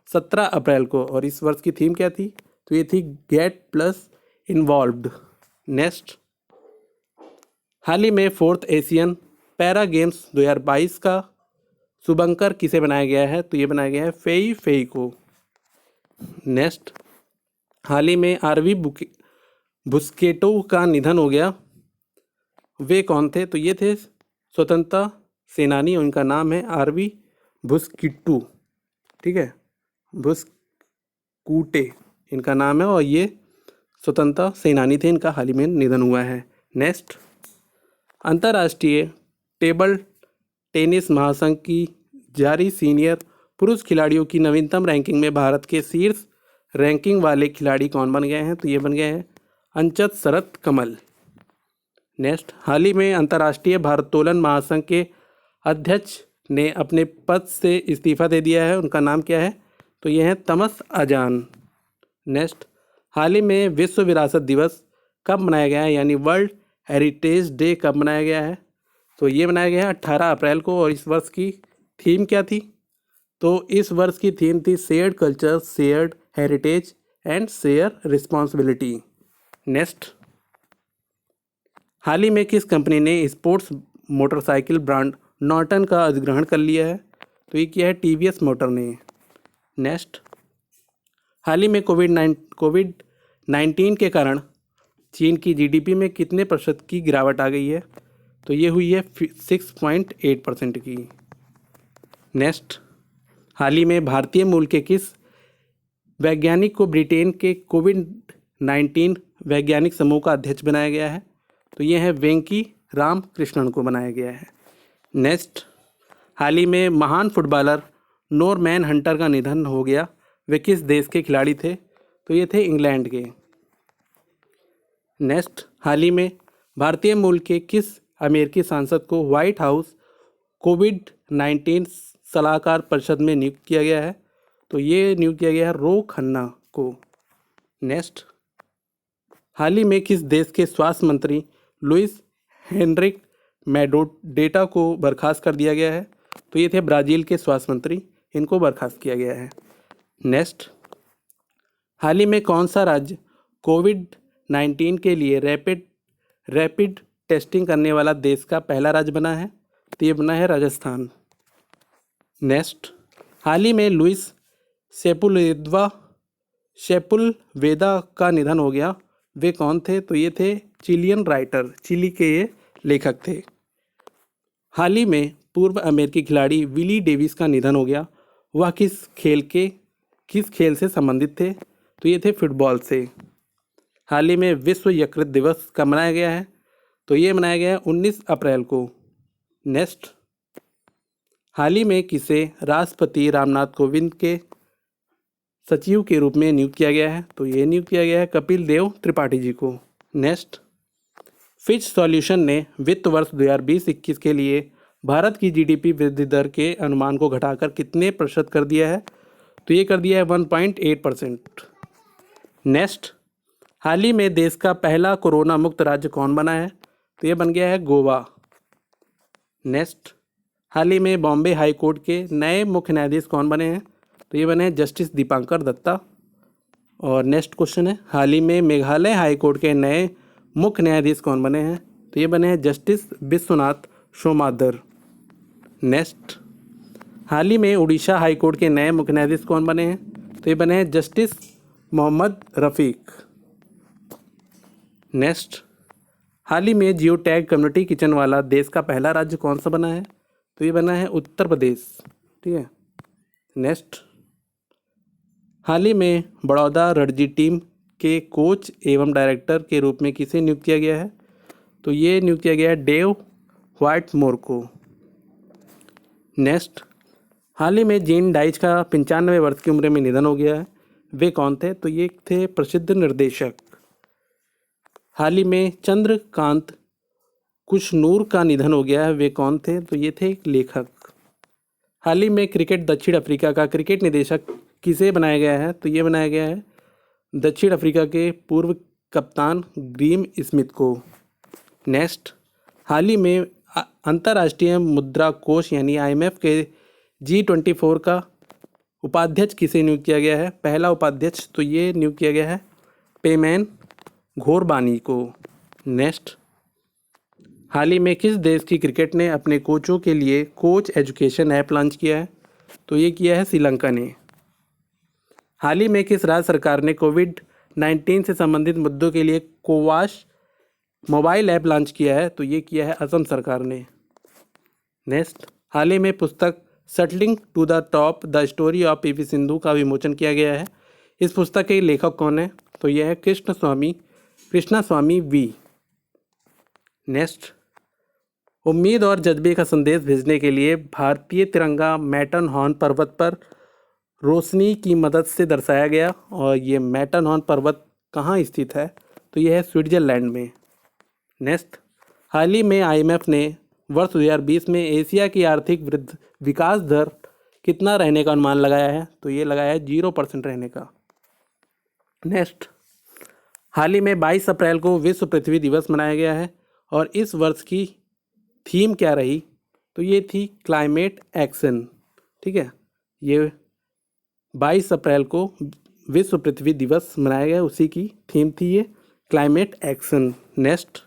A: 17 अप्रैल को, और इस वर्ष की थीम क्या थी? तो ये थी गेट प्लस इन्वॉल्व्ड। नेक्स्ट, हाल ही में 4th एशियन पैरा गेम्स 2022 का शुभंकर किसे बनाया गया है? तो ये बनाया गया है फेई को। नेक्स्ट, हाल ही में आरवी बुस्केटो का निधन हो गया, वे कौन थे? तो ये थे स्वतंत्रता सेनानी, उनका नाम है आरवी बुस्किट्टू, ठीक है, बुस्कूटे इनका नाम है, और ये स्वतंत्रता सेनानी थे, इनका हाल ही में निधन हुआ है। नेक्स्ट, अंतर्राष्ट्रीय टेबल टेनिस महासंघ की जारी सीनियर पुरुष खिलाड़ियों की नवीनतम रैंकिंग में भारत के शीर्ष रैंकिंग वाले खिलाड़ी कौन बन गए हैं? तो ये बन गए हैं अंचत शरत कमल। नेक्स्ट, हाल ही में अंतर्राष्ट्रीय भारोत्तोलन महासंघ के अध्यक्ष ने अपने पद से इस्तीफा दे दिया है, उनका नाम क्या है? तो ये है तमस अजान। नेक्स्ट, हाल ही में विश्व विरासत दिवस कब मनाया गया है, यानी वर्ल्ड हेरिटेज डे कब मनाया गया है? तो ये बनाया गया है 18 अप्रैल को। और इस वर्ष की थीम क्या थी? तो इस वर्ष की थीम थी shared culture, shared heritage and share responsibility. Next, हाल ही में किस कंपनी ने स्पोर्ट्स मोटरसाइकिल ब्रांड नॉर्टन का अधिग्रहण कर लिया है? तो ये किया है टीवीएस मोटर ने। नेक्स्ट, हाल ही में कोविड-19 के कारण चीन की जीडीपी में कितने प्रतिशत की गिरावट आ गई है? तो ये हुई है 6.8% की। नेक्स्ट, हाल ही में भारतीय मूल के किस वैज्ञानिक को ब्रिटेन के कोविड-19 वैज्ञानिक समूह का अध्यक्ष बनाया गया है? तो ये है वेंकी राम कृष्णन को बनाया गया है। नेक्स्ट, हाल ही में महान फुटबॉलर नॉर्मैन हंटर का निधन हो गया। वे किस देश के खिलाड़ी थे? तो ये थे इंग्लैंड के। नेक्स्ट, हाल ही में भारतीय मूल के किस अमेरिकी सांसद को व्हाइट हाउस कोविड-19 सलाहकार परिषद में नियुक्त किया गया है? तो ये नियुक्त किया गया है रो खन्ना को। नेक्स्ट, हाल ही में किस देश के स्वास्थ्य मंत्री लुइस हेनरिक मैंडोडेटा को बर्खास्त कर दिया गया है? तो ये थे ब्राज़ील के स्वास्थ्य मंत्री, इनको बर्खास्त किया गया है। नेक्स्ट, हाल ही में कौन सा राज्य कोविड-19 के लिए रैपिड टेस्टिंग करने वाला देश का पहला राज्य बना है? तो ये बना है राजस्थान। नेक्स्ट, हाल ही में लुइस सेपुलवेदा का निधन हो गया। वे कौन थे? तो ये थे चिलियन राइटर, चिली के ये लेखक थे। हाल ही में पूर्व अमेरिकी खिलाड़ी विली डेविस का निधन हो गया। वह किस खेल से संबंधित थे? तो ये थे फुटबॉल से। हाल ही में विश्व यकृत दिवस कब मनाया गया है? तो ये मनाया गया है 19 अप्रैल को। नेक्स्ट, हाल ही में किसे राष्ट्रपति रामनाथ कोविंद के सचिव के रूप में नियुक्त किया गया है? तो ये नियुक्त किया गया है कपिल देव त्रिपाठी जी को। नेक्स्ट, फिच सॉल्यूशन ने वित्त वर्ष 2020-21 के लिए भारत की जीडीपी वृद्धि दर के अनुमान को घटाकर कितने प्रतिशत कर दिया है? तो ये कर दिया है 1.8%। नेक्स्ट, हाल ही में देश का पहला कोरोना मुक्त राज्य कौन बना है? तो ये बन गया है गोवा। नेक्स्ट, हाल ही में बॉम्बे हाई कोर्ट के नए मुख्य न्यायाधीश कौन बने हैं? तो ये बने हैं जस्टिस दीपांकर दत्ता। और नेक्स्ट क्वेश्चन है, हाल ही में मेघालय हाई कोर्ट के नए मुख्य न्यायाधीश कौन बने हैं? तो ये बने हैं जस्टिस विश्वनाथ सोमादर। नेक्स्ट, हाल ही में उड़ीसा हाई कोर्ट के नए मुख्य न्यायाधीश कौन बने हैं? तो ये बने हैं जस्टिस मोहम्मद रफ़ीक। नेक्स्ट, हाल ही में जियो टैग कम्युनिटी किचन वाला देश का पहला राज्य कौन सा बना है? तो ये बना है उत्तर प्रदेश। ठीक है। नेक्स्ट, हाल ही में बड़ौदा रणजी टीम के कोच एवं डायरेक्टर के रूप में किसे नियुक्त किया गया है? तो ये नियुक्त किया गया है डेव व्हाइटमोर को। नेक्स्ट, हाल ही में जीन डाइच का 95 वर्ष की उम्र में निधन हो गया है। वे कौन थे? तो ये थे प्रसिद्ध निर्देशक। हाल ही में चंद्रकांत कुशनूर का निधन हो गया है। वे कौन थे? तो ये थे एक लेखक। हाल ही में क्रिकेट दक्षिण अफ्रीका का क्रिकेट निदेशक किसे बनाया गया है? तो ये बनाया गया है दक्षिण अफ्रीका के पूर्व कप्तान ग्रीम स्मिथ को। नेक्स्ट, हाल ही में अंतर्राष्ट्रीय मुद्रा कोष यानी IMF के G24 का उपाध्यक्ष किसे नियुक्त किया गया है? पहला उपाध्यक्ष तो ये नियुक्त किया गया है पेमैन घोरबानी को। नेक्स्ट, हाल ही में किस देश की क्रिकेट ने अपने कोचों के लिए कोच एजुकेशन ऐप लॉन्च किया है? तो ये किया है श्रीलंका ने। हाल ही में किस राज्य सरकार ने कोविड-19 से संबंधित मुद्दों के लिए कोवाश मोबाइल ऐप लॉन्च किया है? तो ये किया है असम सरकार ने। नेक्स्ट, हाल ही में पुस्तक shuttling to the top the story of PV Sindhu का विमोचन किया गया है। इस पुस्तक के लेखक कौन है? तो यह है कृष्णा स्वामी वी। नेक्स्ट, उम्मीद और जज्बे का संदेश भेजने के लिए भारतीय तिरंगा मैटरहॉर्न पर्वत पर रोशनी की मदद से दर्शाया गया। और ये मैटरहॉर्न पर्वत कहाँ स्थित है? तो यह है स्विट्जरलैंड में। नेक्स्ट, हाल ही में IMF ने वर्ष 2020 में एशिया की आर्थिक विकास दर कितना रहने का अनुमान लगाया है? तो ये लगाया है 0% रहने का। नेक्स्ट, हाल ही में 22 अप्रैल को विश्व पृथ्वी दिवस मनाया गया है और इस वर्ष की थीम क्या रही, तो ये थी क्लाइमेट एक्शन। ठीक है, ये 22 अप्रैल को विश्व पृथ्वी दिवस मनाया गया, उसी की थीम थी ये क्लाइमेट एक्शन। नेक्स्ट,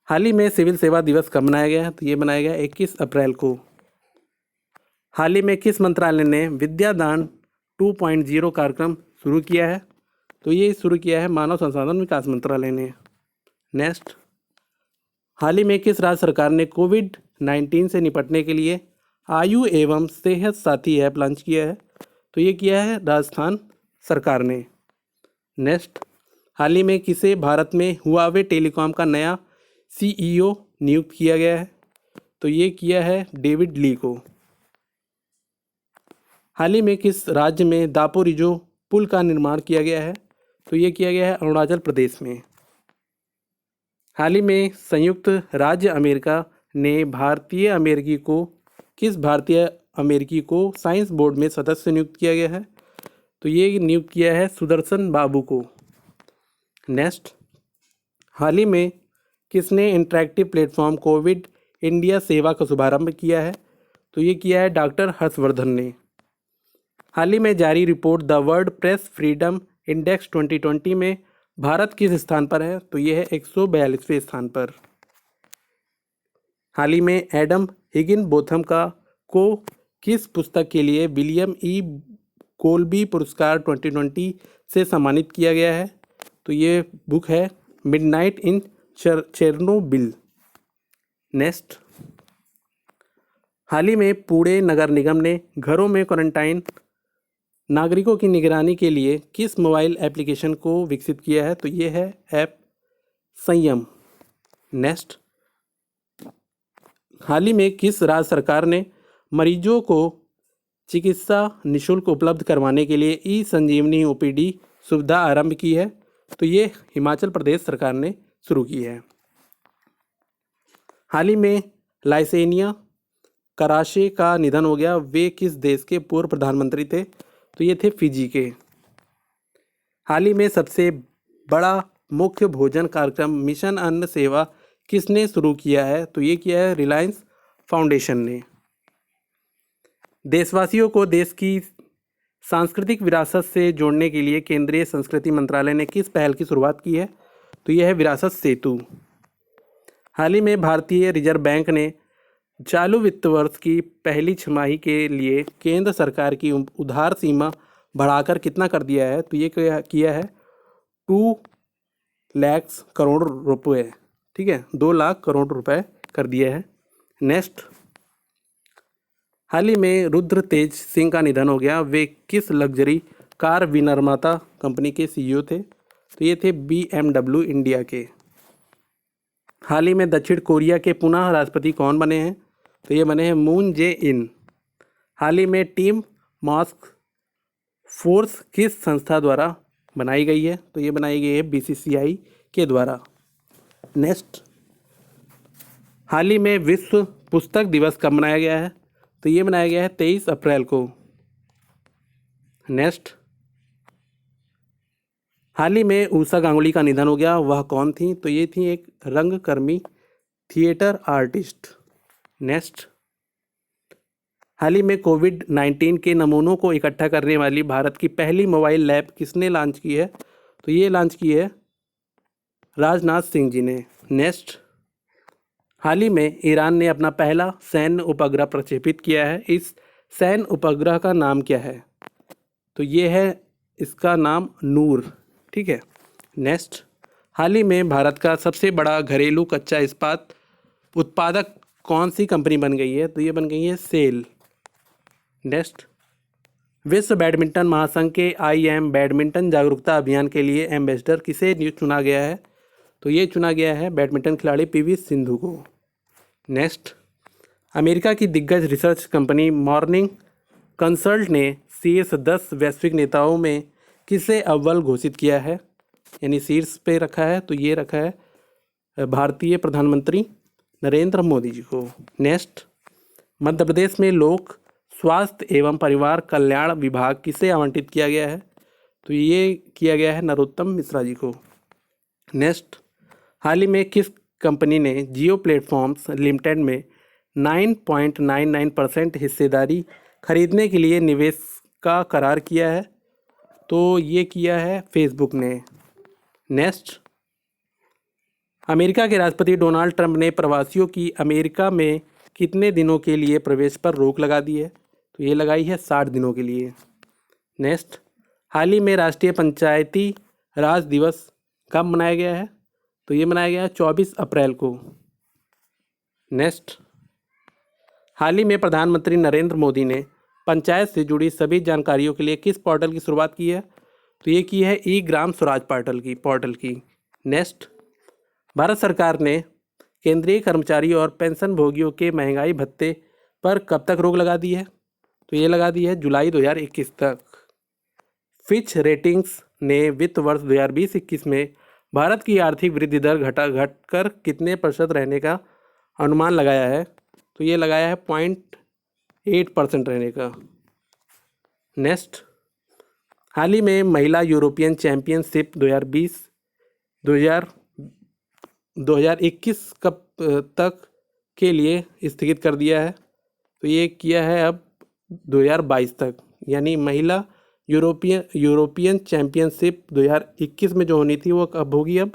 A: हाल ही में सिविल सेवा दिवस कब मनाया गया है, तो ये मनाया गया 21 अप्रैल को। हाल ही में किस मंत्रालय ने विद्यादान 2.0 कार्यक्रम शुरू किया है, तो ये शुरू किया है मानव संसाधन विकास मंत्रालय ने। नेक्स्ट, हाल ही में किस राज्य सरकार ने कोविड-19 से निपटने के लिए आयु एवं सेहत साथी ऐप लॉन्च किया है, तो ये किया है राजस्थान सरकार ने। नेक्स्ट, हाल ही में किसे भारत में हुआवे टेलीकॉम का नया सीईओ नियुक्त किया गया है, तो ये किया है डेविड ली को। हाल ही में किस राज्य में दापोरिजो पुल का निर्माण किया गया है, तो ये किया गया है अरुणाचल प्रदेश में। हाल ही में संयुक्त राज्य अमेरिका ने किस भारतीय अमेरिकी को साइंस बोर्ड में सदस्य नियुक्त किया गया है, तो ये नियुक्त किया है सुदर्शन बाबू को। नेक्स्ट, हाल ही में किसने इंटरैक्टिव प्लेटफॉर्म कोविड इंडिया सेवा का शुभारंभ किया है, तो ये किया है डॉक्टर हर्षवर्धन ने। हाल ही में जारी report the world press freedom index 2020 में भारत किस स्थान पर है, तो ये है 142वें स्थान पर। हाल ही में एडम हिगिन बोथम को किस पुस्तक के लिए विलियम ई कोल्बी पुरस्कार 2020 से सम्मानित किया गया है, तो ये बुक है मिडनाइट इन चेरनोबिल। नेक्स्ट, हाल ही में पुणे नगर निगम ने घरों में क्वारंटाइन नागरिकों की निगरानी के लिए किस मोबाइल एप्लीकेशन को विकसित किया है, तो ये है ऐप संयम। नेक्स्ट, हाल ही में किस राज्य सरकार ने मरीजों को चिकित्सा निःशुल्क उपलब्ध करवाने के लिए ई संजीवनी ओपीडी सुविधा आरंभ की है, तो ये हिमाचल प्रदेश सरकार ने शुरू की है। हाल ही में लाइसेनिया कराशे का निधन हो गया, वे किस देश के पूर्व प्रधानमंत्री थे, तो ये थे फिजी के। हाल ही में सबसे बड़ा मुख्य भोजन कार्यक्रम मिशन अन्न सेवा किसने शुरू किया है, तो ये किया है रिलायंस फाउंडेशन ने। देशवासियों को देश की सांस्कृतिक विरासत से जोड़ने के लिए केंद्रीय संस्कृति मंत्रालय ने किस पहल की शुरुआत की है, तो यह है विरासत सेतु। हाल ही में भारतीय रिजर्व बैंक ने चालू वित्त वर्ष की पहली छमाही के लिए केंद्र सरकार की उधार सीमा बढ़ाकर कितना कर दिया है, तो ये किया है 2 लाख करोड़ रुपए। ठीक है, 2 लाख करोड़ रुपए कर दिया है। नेक्स्ट, हाल ही में रुद्र तेज सिंह का निधन हो गया, वे किस लग्जरी कार विनिर्माता कंपनी के सीईओ थे, तो ये थे BMW इंडिया के। हाल ही में दक्षिण कोरिया के पुनः राष्ट्रपति कौन बने हैं, तो ये बने हैं मून जे इन। हाल ही में टीम मास्क फोर्स किस संस्था द्वारा बनाई गई है, तो ये बनाई गई है BCCI के द्वारा। नेक्स्ट, हाल ही में विश्व पुस्तक दिवस कब मनाया गया है, तो ये मनाया गया है 23 अप्रैल को। नेक्स्ट, हाल ही में उषा गांगुली का निधन हो गया, वह कौन थी, तो ये थी एक रंगकर्मी थिएटर आर्टिस्ट। नेक्स्ट, हाल ही में कोविड-19 के नमूनों को इकट्ठा करने वाली भारत की पहली मोबाइल लैब किसने लॉन्च की है, तो ये लॉन्च की है राजनाथ सिंह जी ने। नेक्स्ट, हाल ही में ईरान ने अपना पहला सैन्य उपग्रह प्रक्षेपित किया है, इस सैन्य उपग्रह का नाम क्या है, तो ये है इसका नाम नूर। ठीक है। नेक्स्ट, हाल ही में भारत का सबसे बड़ा घरेलू कच्चा इस्पात उत्पादक कौन सी कंपनी बन गई है, तो ये बन गई है सेल। नेक्स्ट, विश्व बैडमिंटन महासंघ के IM बैडमिंटन जागरूकता अभियान के लिए एम्बेसडर किसे चुना गया है, तो ये चुना गया है बैडमिंटन खिलाड़ी PV सिंधु को। नेक्स्ट, अमेरिका की दिग्गज रिसर्च कंपनी मॉर्निंग कंसल्ट ने शीर्ष 10 वैश्विक नेताओं में किसे अव्वल घोषित किया है, यानी शीर्ष पे रखा है, तो ये रखा है भारतीय प्रधानमंत्री नरेंद्र मोदी जी को। नेक्स्ट, मध्य प्रदेश में लोक स्वास्थ्य एवं परिवार कल्याण विभाग किसे आवंटित किया गया है, तो ये किया गया है नरोत्तम मिश्रा जी को। नेक्स्ट, हाल ही में किस कंपनी ने जियो प्लेटफॉर्म्स लिमिटेड में 9.99% हिस्सेदारी खरीदने के लिए निवेश का करार किया है। तो ये किया है फेसबुक ने। नेक्स्ट, अमेरिका के राष्ट्रपति डोनाल्ड ट्रंप ने प्रवासियों की अमेरिका में कितने दिनों के लिए प्रवेश पर रोक लगा दी है? तो ये लगाई है 60 दिनों के लिए। नेक्स्ट, हाल ही में राष्ट्रीय पंचायती राज दिवस कब मनाया गया है? तो ये मनाया गया है 24 अप्रैल को। नेक्स्ट, हाल ही में प्रधानमंत्री नरेंद्र मोदी ने पंचायत से जुड़ी सभी जानकारियों के लिए किस पोर्टल की शुरुआत की है? तो ये की है ई ग्राम स्वराज पोर्टल की। नेक्स्ट, भारत सरकार ने केंद्रीय कर्मचारी और पेंशन भोगियों के महंगाई भत्ते पर कब तक रोक लगा दी है? तो ये लगा दी है जुलाई 2021 तक। फिच रेटिंग्स ने वित्त वर्ष 2020-21 में भारत की आर्थिक वृद्धि दर घटकर कितने प्रतिशत रहने का अनुमान लगाया है? तो ये लगाया है 0.8% रहने का। नेक्स्ट, हाल ही में महिला यूरोपियन चैंपियनशिप 2021 कब तक के लिए स्थगित कर दिया है? तो ये किया है अब 2022 तक, यानी महिला यूरोपियन चैंपियनशिप 2021 में जो होनी थी वो कब होगी? अब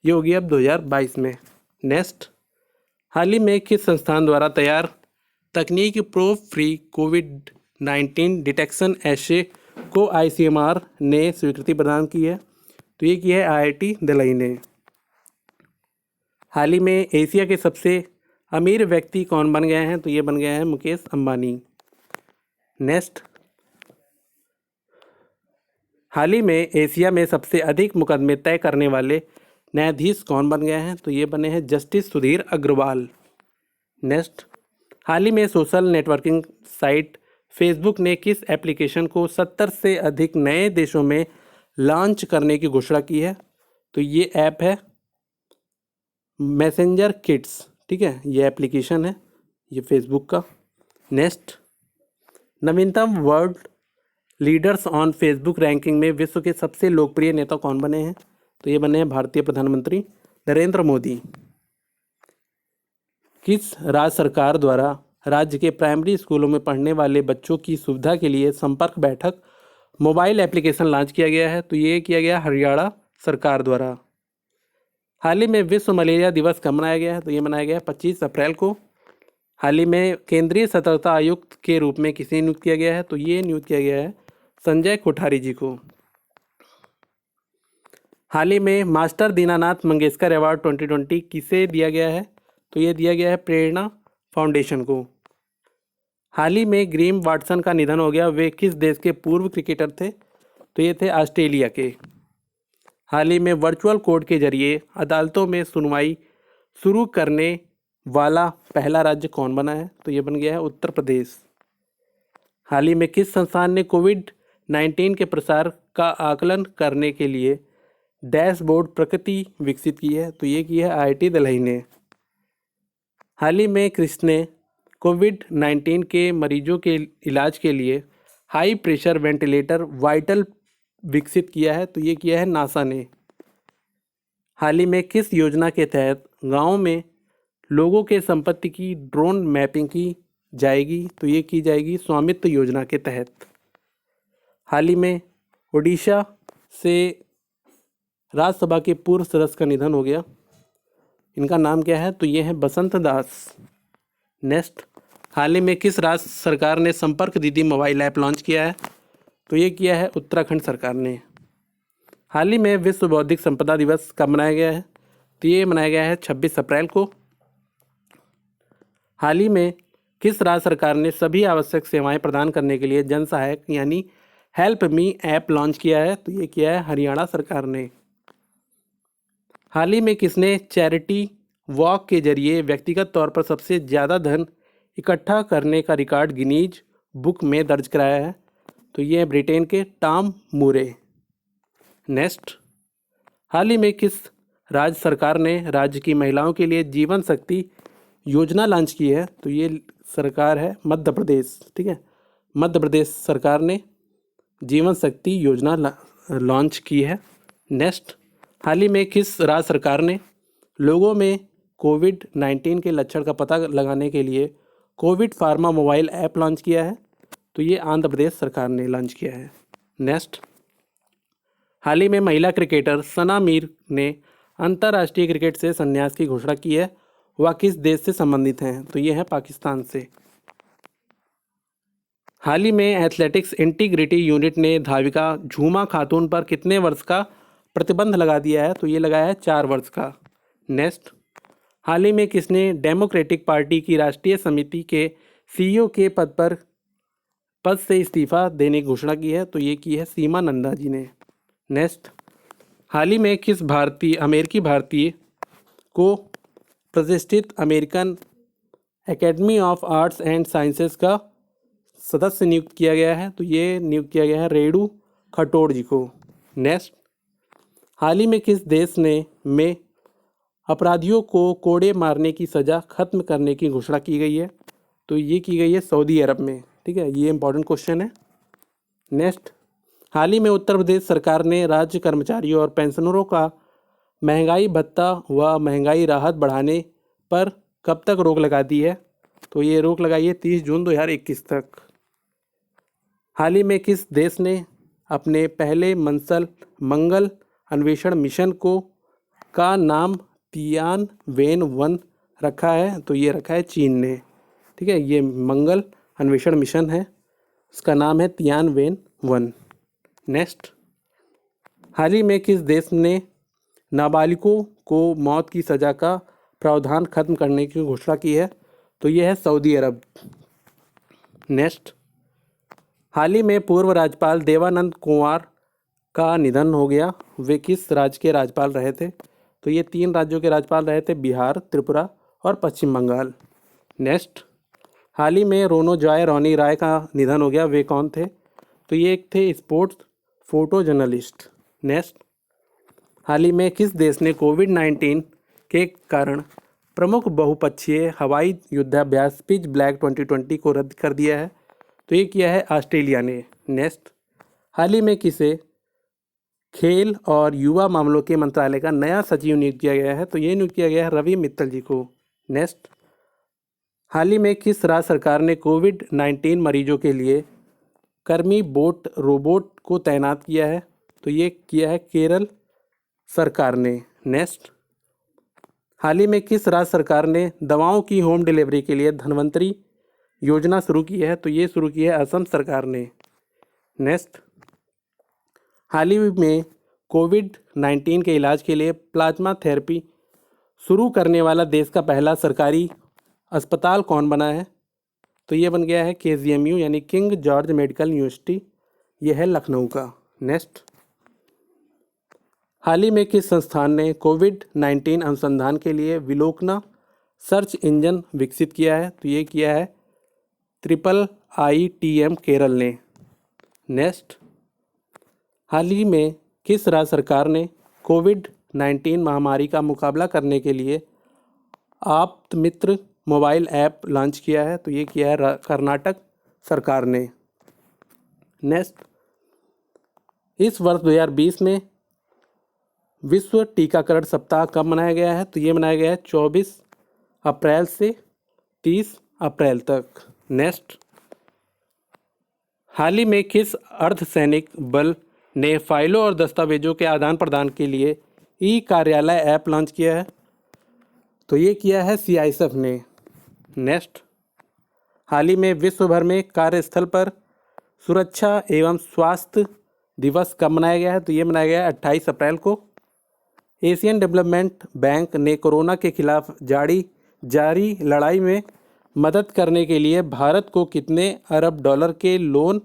A: ये होगी अब 2022 में। नेक्स्ट, हाल ही में किस संस्थान द्वारा तैयार तकनीक प्रो फ्री कोविड-19 डिटेक्शन एशे को ICMR ने स्वीकृति प्रदान की है? तो ये की है IIT दिल्ली ने। हाल ही में एशिया के सबसे अमीर व्यक्ति कौन बन गए हैं? तो ये बन गए हैं मुकेश अंबानी। नेक्स्ट, हाल ही में एशिया में सबसे अधिक मुकदमे तय करने वाले न्यायाधीश कौन बन गए हैं? तो ये बने हैं जस्टिस सुधीर अग्रवाल। नेक्स्ट, हाल ही में सोशल नेटवर्किंग साइट फेसबुक ने किस एप्लीकेशन को 70 से अधिक नए देशों में लॉन्च करने की घोषणा की है? तो ये ऐप है मैसेंजर किड्स, ठीक है, ये एप्लीकेशन है ये फेसबुक का। नेक्स्ट, नवीनतम world leaders on Facebook ranking में विश्व के सबसे लोकप्रिय नेता कौन बने हैं? तो ये बने हैं भारतीय प्रधानमंत्री नरेंद्र मोदी। किस राज्य सरकार द्वारा राज्य के प्राइमरी स्कूलों में पढ़ने वाले बच्चों की सुविधा के लिए संपर्क बैठक मोबाइल एप्लीकेशन लॉन्च किया गया है? तो ये किया गया हरियाणा सरकार द्वारा। हाल ही में विश्व मलेरिया दिवस कब मनाया गया है? तो ये मनाया गया है 25 अप्रैल को। हाल ही में केंद्रीय सतर्कता आयुक्त के रूप में किसे नियुक्त किया गया है? तो ये नियुक्त किया गया है संजय कोठारी जी को। हाल ही में मास्टर दीनानाथ मंगेशकर अवार्ड 2020 किसे दिया गया है? तो ये दिया गया है प्रेरणा फाउंडेशन को। हाल ही में ग्रीम वाटसन का निधन हो गया, वे किस देश के पूर्व क्रिकेटर थे? तो ये थे ऑस्ट्रेलिया के। हाल ही में वर्चुअल कोर्ट के जरिए अदालतों में सुनवाई शुरू करने वाला पहला राज्य कौन बना है? तो ये बन गया है उत्तर प्रदेश। हाल ही में किस संस्थान ने कोविड-19 के प्रसार का आकलन करने के लिए डैशबोर्ड प्रकृति विकसित की है? तो ये की है IIT दिल्ली ने। हाल ही में किसने कोविड-19 के मरीजों के इलाज के लिए हाई प्रेशर वेंटिलेटर वाइटल विकसित किया है? तो ये किया है नासा ने। हाल ही में किस योजना के तहत गाँव में लोगों के संपत्ति की ड्रोन मैपिंग की जाएगी? तो ये की जाएगी स्वामित्व योजना के तहत। हाल ही में ओडिशा से राज्यसभा के पूर्व सदस्य का निधन हो गया, इनका नाम क्या है? तो ये है बसंत दास। नेक्स्ट, हाल ही में किस राज्य सरकार ने संपर्क दीदी मोबाइल ऐप लॉन्च किया है? तो ये किया है उत्तराखंड सरकार ने। हाल ही में विश्व बौद्धिक संपदा दिवस कब मनाया गया है? तो ये मनाया गया है 26 अप्रैल को। हाल ही में किस राज्य सरकार ने सभी आवश्यक सेवाएं प्रदान करने के लिए जन सहायक यानी हेल्प मी ऐप लॉन्च किया है? तो ये किया है हरियाणा सरकार ने। हाल ही में किसने चैरिटी वॉक के जरिए व्यक्तिगत तौर पर सबसे ज़्यादा धन इकट्ठा करने का रिकॉर्ड गिनीज बुक में दर्ज कराया है? तो ये है ब्रिटेन के टॉम मूरे। नेक्स्ट, हाल ही में किस राज्य सरकार ने राज्य की महिलाओं के लिए जीवन शक्ति योजना लॉन्च की है? तो ये सरकार है मध्य प्रदेश, ठीक है, मध्य प्रदेश सरकार ने जीवन शक्ति योजना लॉन्च की है। नेक्स्ट, हाल ही में किस राज्य सरकार ने लोगों में कोविड-19 के लक्षण का पता लगाने के लिए Covid pharma mobile app launch किया है। तो ये आंध्र प्रदेश सरकार ने लॉन्च किया है। नेक्स्ट, हाल ही में महिला क्रिकेटर सना मीर ने अंतर्राष्ट्रीय क्रिकेट से संन्यास की घोषणा की है। वह किस देश से संबंधित हैं? तो ये है पाकिस्तान से। हाल ही में एथलेटिक्स इंटीग्रिटी यूनिट ने धाविका झूमा खातून पर कितने वर्ष का प्रतिबंध लगा दिया है? तो ये लगाया है 4 वर्ष का। नेक्स्ट, हाल ही में किसने डेमोक्रेटिक पार्टी की राष्ट्रीय समिति के सीईओ के पद से इस्तीफा देने की घोषणा की है? तो ये की है सीमा नंदा जी ने। नेक्स्ट, हाल ही में किस अमेरिकी भारतीय को प्रतिष्ठित American academy of arts and sciences का सदस्य नियुक्त किया गया है? तो ये नियुक्त किया गया है रेणु खटोड़ जी को। नेक्स्ट, हाल ही में किस देश में अपराधियों को कोड़े मारने की सज़ा खत्म करने की घोषणा की गई है? तो ये की गई है सऊदी अरब में। ठीक है, ये इंपॉर्टेंट क्वेश्चन है। नेक्स्ट, हाल ही में उत्तर प्रदेश सरकार ने राज्य कर्मचारियों और पेंशनरों का महंगाई भत्ता व महंगाई राहत बढ़ाने पर कब तक रोक लगा दी है? तो ये रोक लगाई है 30 जून 2021 तक। हाल ही में किस देश ने अपने पहले मंगल अन्वेषण मिशन का नाम तियानवेन-1 रखा है? तो ये रखा है चीन ने। ठीक है, ये मंगल अन्वेषण मिशन है, इसका नाम है तियानवेन-1। नेक्स्ट, हाल ही में किस देश ने नाबालिगों को मौत की सज़ा का प्रावधान खत्म करने की घोषणा की है? तो यह है सऊदी अरब। नेक्स्ट, हाल ही में पूर्व राज्यपाल देवानंद कुंवर का निधन हो गया। वे किस राज्य के राज्यपाल रहे थे? तो ये 3 राज्यों के राज्यपाल रहे थे, बिहार, त्रिपुरा और पश्चिम बंगाल। नेक्स्ट, हाल ही में रोनी राय का निधन हो गया। वे कौन थे? तो ये एक थे स्पोर्ट्स फोटो जर्नलिस्ट। नेक्स्ट, हाल ही में किस देश ने कोविड-19 के कारण प्रमुख बहुपक्षीय हवाई युद्धाभ्यास पिच ब्लैक 2020 को रद्द कर दिया है? तो ये किया है ऑस्ट्रेलिया ने। नेक्स्ट, हाल ही में किसे खेल और युवा मामलों के मंत्रालय का नया सचिव नियुक्त किया गया है? तो ये नियुक्त किया गया है रवि मित्तल जी को। नेक्स्ट, हाल ही में किस राज्य सरकार ने कोविड-19 मरीजों के लिए कर्मी रोबोट को तैनात किया है? तो ये किया है केरल सरकार ने। नेक्स्ट, हाल ही में किस राज्य सरकार ने दवाओं की होम डिलीवरी के लिए धन्वंतरी योजना शुरू की है? तो ये शुरू की है असम सरकार ने। नेक्स्ट, हाल ही में कोविड-19 के इलाज के लिए प्लाज्मा थेरेपी शुरू करने वाला देश का पहला सरकारी अस्पताल कौन बना है? तो ये बन गया है KGMU यानी किंग जॉर्ज मेडिकल यूनिवर्सिटी, ये है लखनऊ का। नेक्स्ट, हाल ही में किस संस्थान ने कोविड-19 अनुसंधान के लिए विलोकना सर्च इंजन विकसित किया है? तो ये किया है IITM केरल ने। नेक्स्ट, हाल ही में किस राज्य सरकार ने कोविड-19 महामारी का मुकाबला करने के लिए आप्तमित्र मोबाइल ऐप लॉन्च किया है? तो ये किया है कर्नाटक सरकार ने। नेक्स्ट, इस वर्ष 2020 में विश्व टीकाकरण सप्ताह कब मनाया गया है? तो ये मनाया गया है 24 अप्रैल से 30 अप्रैल तक। नेक्स्ट, हाल ही में किस अर्धसैनिक बल ने फाइलों और दस्तावेजों के आदान प्रदान के लिए कार्यालय ऐप लॉन्च किया है? तो ये किया है CISF ने। नेक्स्ट, हाल ही में विश्व भर में कार्यस्थल पर सुरक्षा एवं स्वास्थ्य दिवस कब मनाया गया है? तो ये मनाया गया है 28 अप्रैल को। एशियन डेवलपमेंट बैंक ने कोरोना के खिलाफ जारी लड़ाई में मदद करने के लिए भारत को कितने अरब डॉलर के लोन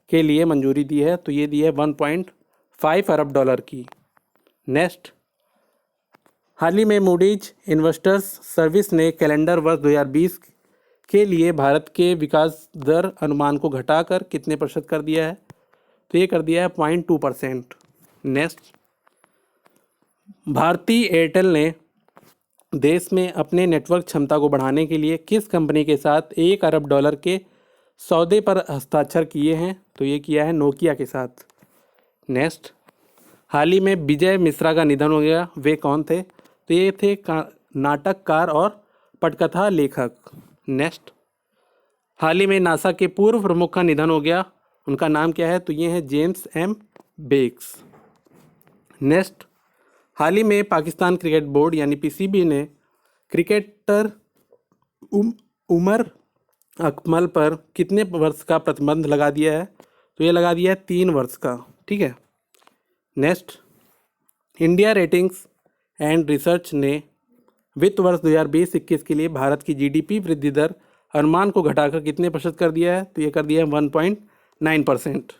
A: के लिए मंजूरी दी है? तो ये दी है 1.5 अरब डॉलर की। नेक्स्ट, हाल ही में मूडीज इन्वेस्टर्स सर्विस ने कैलेंडर वर्ष 2020 के लिए भारत के विकास दर अनुमान को घटाकर कितने प्रतिशत कर दिया है? तो ये कर दिया है 0.2%। नेक्स्ट, भारती एयरटेल ने देश में अपने नेटवर्क क्षमता को बढ़ाने के लिए किस कंपनी के साथ 1 अरब डॉलर के सौदे पर हस्ताक्षर किए हैं? तो ये किया है नोकिया के साथ। नेक्स्ट, हाल ही में विजय मिश्रा का निधन हो गया। वे कौन थे? तो ये थे नाटककार और पटकथा लेखक। नेक्स्ट, हाल ही में नासा के पूर्व प्रमुख का निधन हो गया, उनका नाम क्या है? तो ये है जेम्स एम बेक्स। नेक्स्ट, हाल ही में पाकिस्तान क्रिकेट बोर्ड यानी पीसीबी ने क्रिकेटर उमर अकमल पर कितने वर्ष का प्रतिबंध लगा दिया है? तो ये लगा दिया है 3 वर्ष का। ठीक है। Next, India ratings and research ने वित्त वर्ष 2020-21 के लिए भारत की जीडीपी वृद्धि दर अनुमान को घटाकर कितने प्रतिशत कर दिया है? तो ये कर दिया है 1.9%।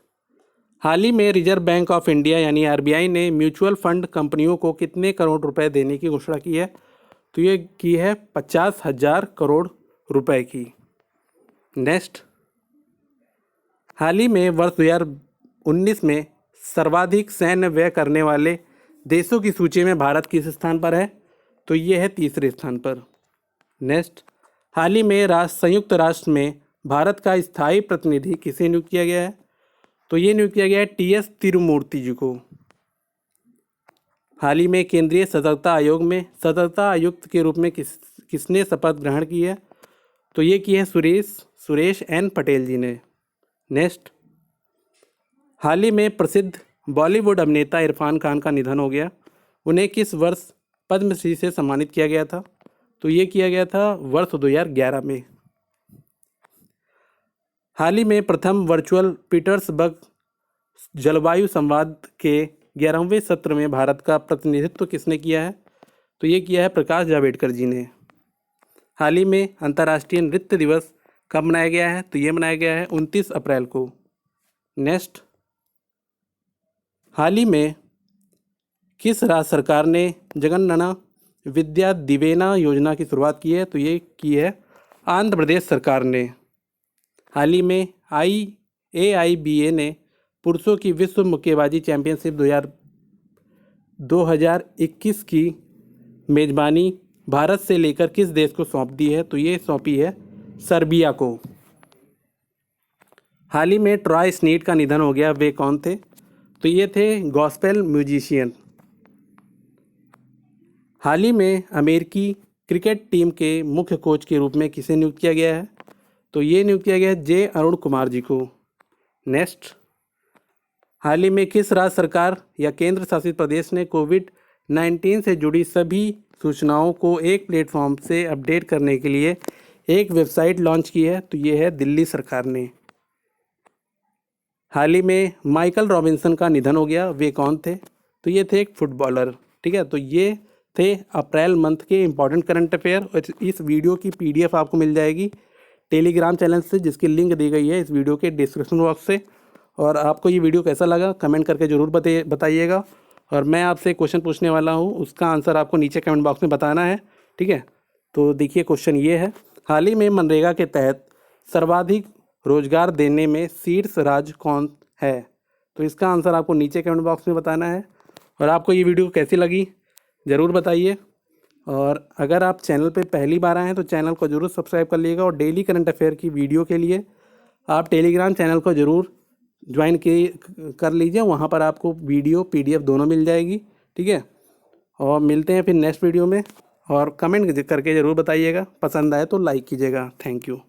A: हाल ही में रिजर्व बैंक ऑफ इंडिया यानी आरबीआई ने म्यूचुअल फंड कंपनियों को कितने करोड़ रुपए देने की घोषणा की है? तो ये की है 50,000 करोड़ रुपए की। नेक्स्ट, हाल ही में वर्ष 2019 में सर्वाधिक सैन्य व्यय करने वाले देशों की सूची में भारत किस स्थान पर है? तो ये है 3रे स्थान पर। नेक्स्ट, हाल ही में संयुक्त राष्ट्र में भारत का स्थायी प्रतिनिधि किसे नियुक्त किया गया है? तो ये नियुक्त किया गया है टीएस तिरुमूर्ति जी को। हाल ही में केंद्रीय सतर्कता आयोग में सतर्कता आयुक्त के रूप में किसने शपथ ग्रहण की है? तो ये की है सुरेश एन पटेल जी ने। नेक्स्ट, हाल ही में प्रसिद्ध बॉलीवुड अभिनेता इरफान खान का निधन हो गया, उन्हें किस वर्ष पद्मश्री से सम्मानित किया गया था? तो ये किया गया था वर्ष 2011 में। हाल ही में प्रथम वर्चुअल पीटर्सबर्ग जलवायु संवाद के 11वें सत्र में भारत का प्रतिनिधित्व किसने किया है? तो ये किया है प्रकाश जावड़ेकर जी ने। हाल ही में अंतर्राष्ट्रीय नृत्य दिवस कब मनाया गया है? तो ये मनाया गया है 29 अप्रैल को। नेक्स्ट, हाल ही में किस राज्य सरकार ने जगनन्ना विद्या दिवेना योजना की शुरुआत की है? तो ये की है आंध्र प्रदेश सरकार ने। हाल ही में AIBA ने पुरुषों की विश्व मुक्केबाजी चैंपियनशिप 2021 की मेजबानी भारत से लेकर किस देश को सौंप दी है? तो ये सौंपी है सर्बिया को। हाल ही में ट्रॉय स्नीड का निधन हो गया, वे कौन थे? तो ये थे गॉस्पेल म्यूजिशियन। हाल ही में अमेरिकी क्रिकेट टीम के मुख्य कोच के रूप में किसे नियुक्त किया गया है? तो ये नियुक्त किया गया है जे अरुण कुमार जी को। नेक्स्ट, हाल ही में किस राज्य सरकार या केंद्र शासित प्रदेश ने कोविड-19 से जुड़ी सभी सूचनाओं को एक प्लेटफॉर्म से अपडेट करने के लिए एक वेबसाइट लॉन्च की है? तो ये है दिल्ली सरकार ने। हाल ही में माइकल रॉबिन्सन का निधन हो गया, वे कौन थे? तो ये थे एक फुटबॉलर। ठीक है, तो ये थे अप्रैल मंथ के इम्पॉर्टेंट करंट अफेयर। और इस वीडियो की PDF आपको मिल जाएगी टेलीग्राम चैनल से, जिसकी लिंक दी गई है इस वीडियो के डिस्क्रिप्शन बॉक्स से। और आपको ये वीडियो कैसा लगा कमेंट करके ज़रूर बताइएगा। और मैं आपसे क्वेश्चन पूछने वाला हूँ, उसका आंसर आपको नीचे कमेंट बॉक्स में बताना है। ठीक है, तो देखिए क्वेश्चन ये है, हाल ही में मनरेगा के तहत सर्वाधिक रोजगार देने में शीर्ष राज्य कौन है? तो इसका आंसर आपको नीचे कमेंट बॉक्स में बताना है। और आपको ये वीडियो कैसी लगी ज़रूर बताइए। और अगर आप चैनल पे पहली बार आए हैं तो चैनल को ज़रूर सब्सक्राइब कर लीजिएगा। और डेली करंट अफेयर की वीडियो के लिए आप टेलीग्राम चैनल को ज़रूर ज्वाइन कर लीजिए, वहाँ पर आपको वीडियो PDF दोनों मिल जाएगी। ठीक है, और मिलते हैं फिर नेक्स्ट वीडियो में। और कमेंट करके ज़रूर बताइएगा, पसंद आए तो लाइक कीजिएगा। Thank you.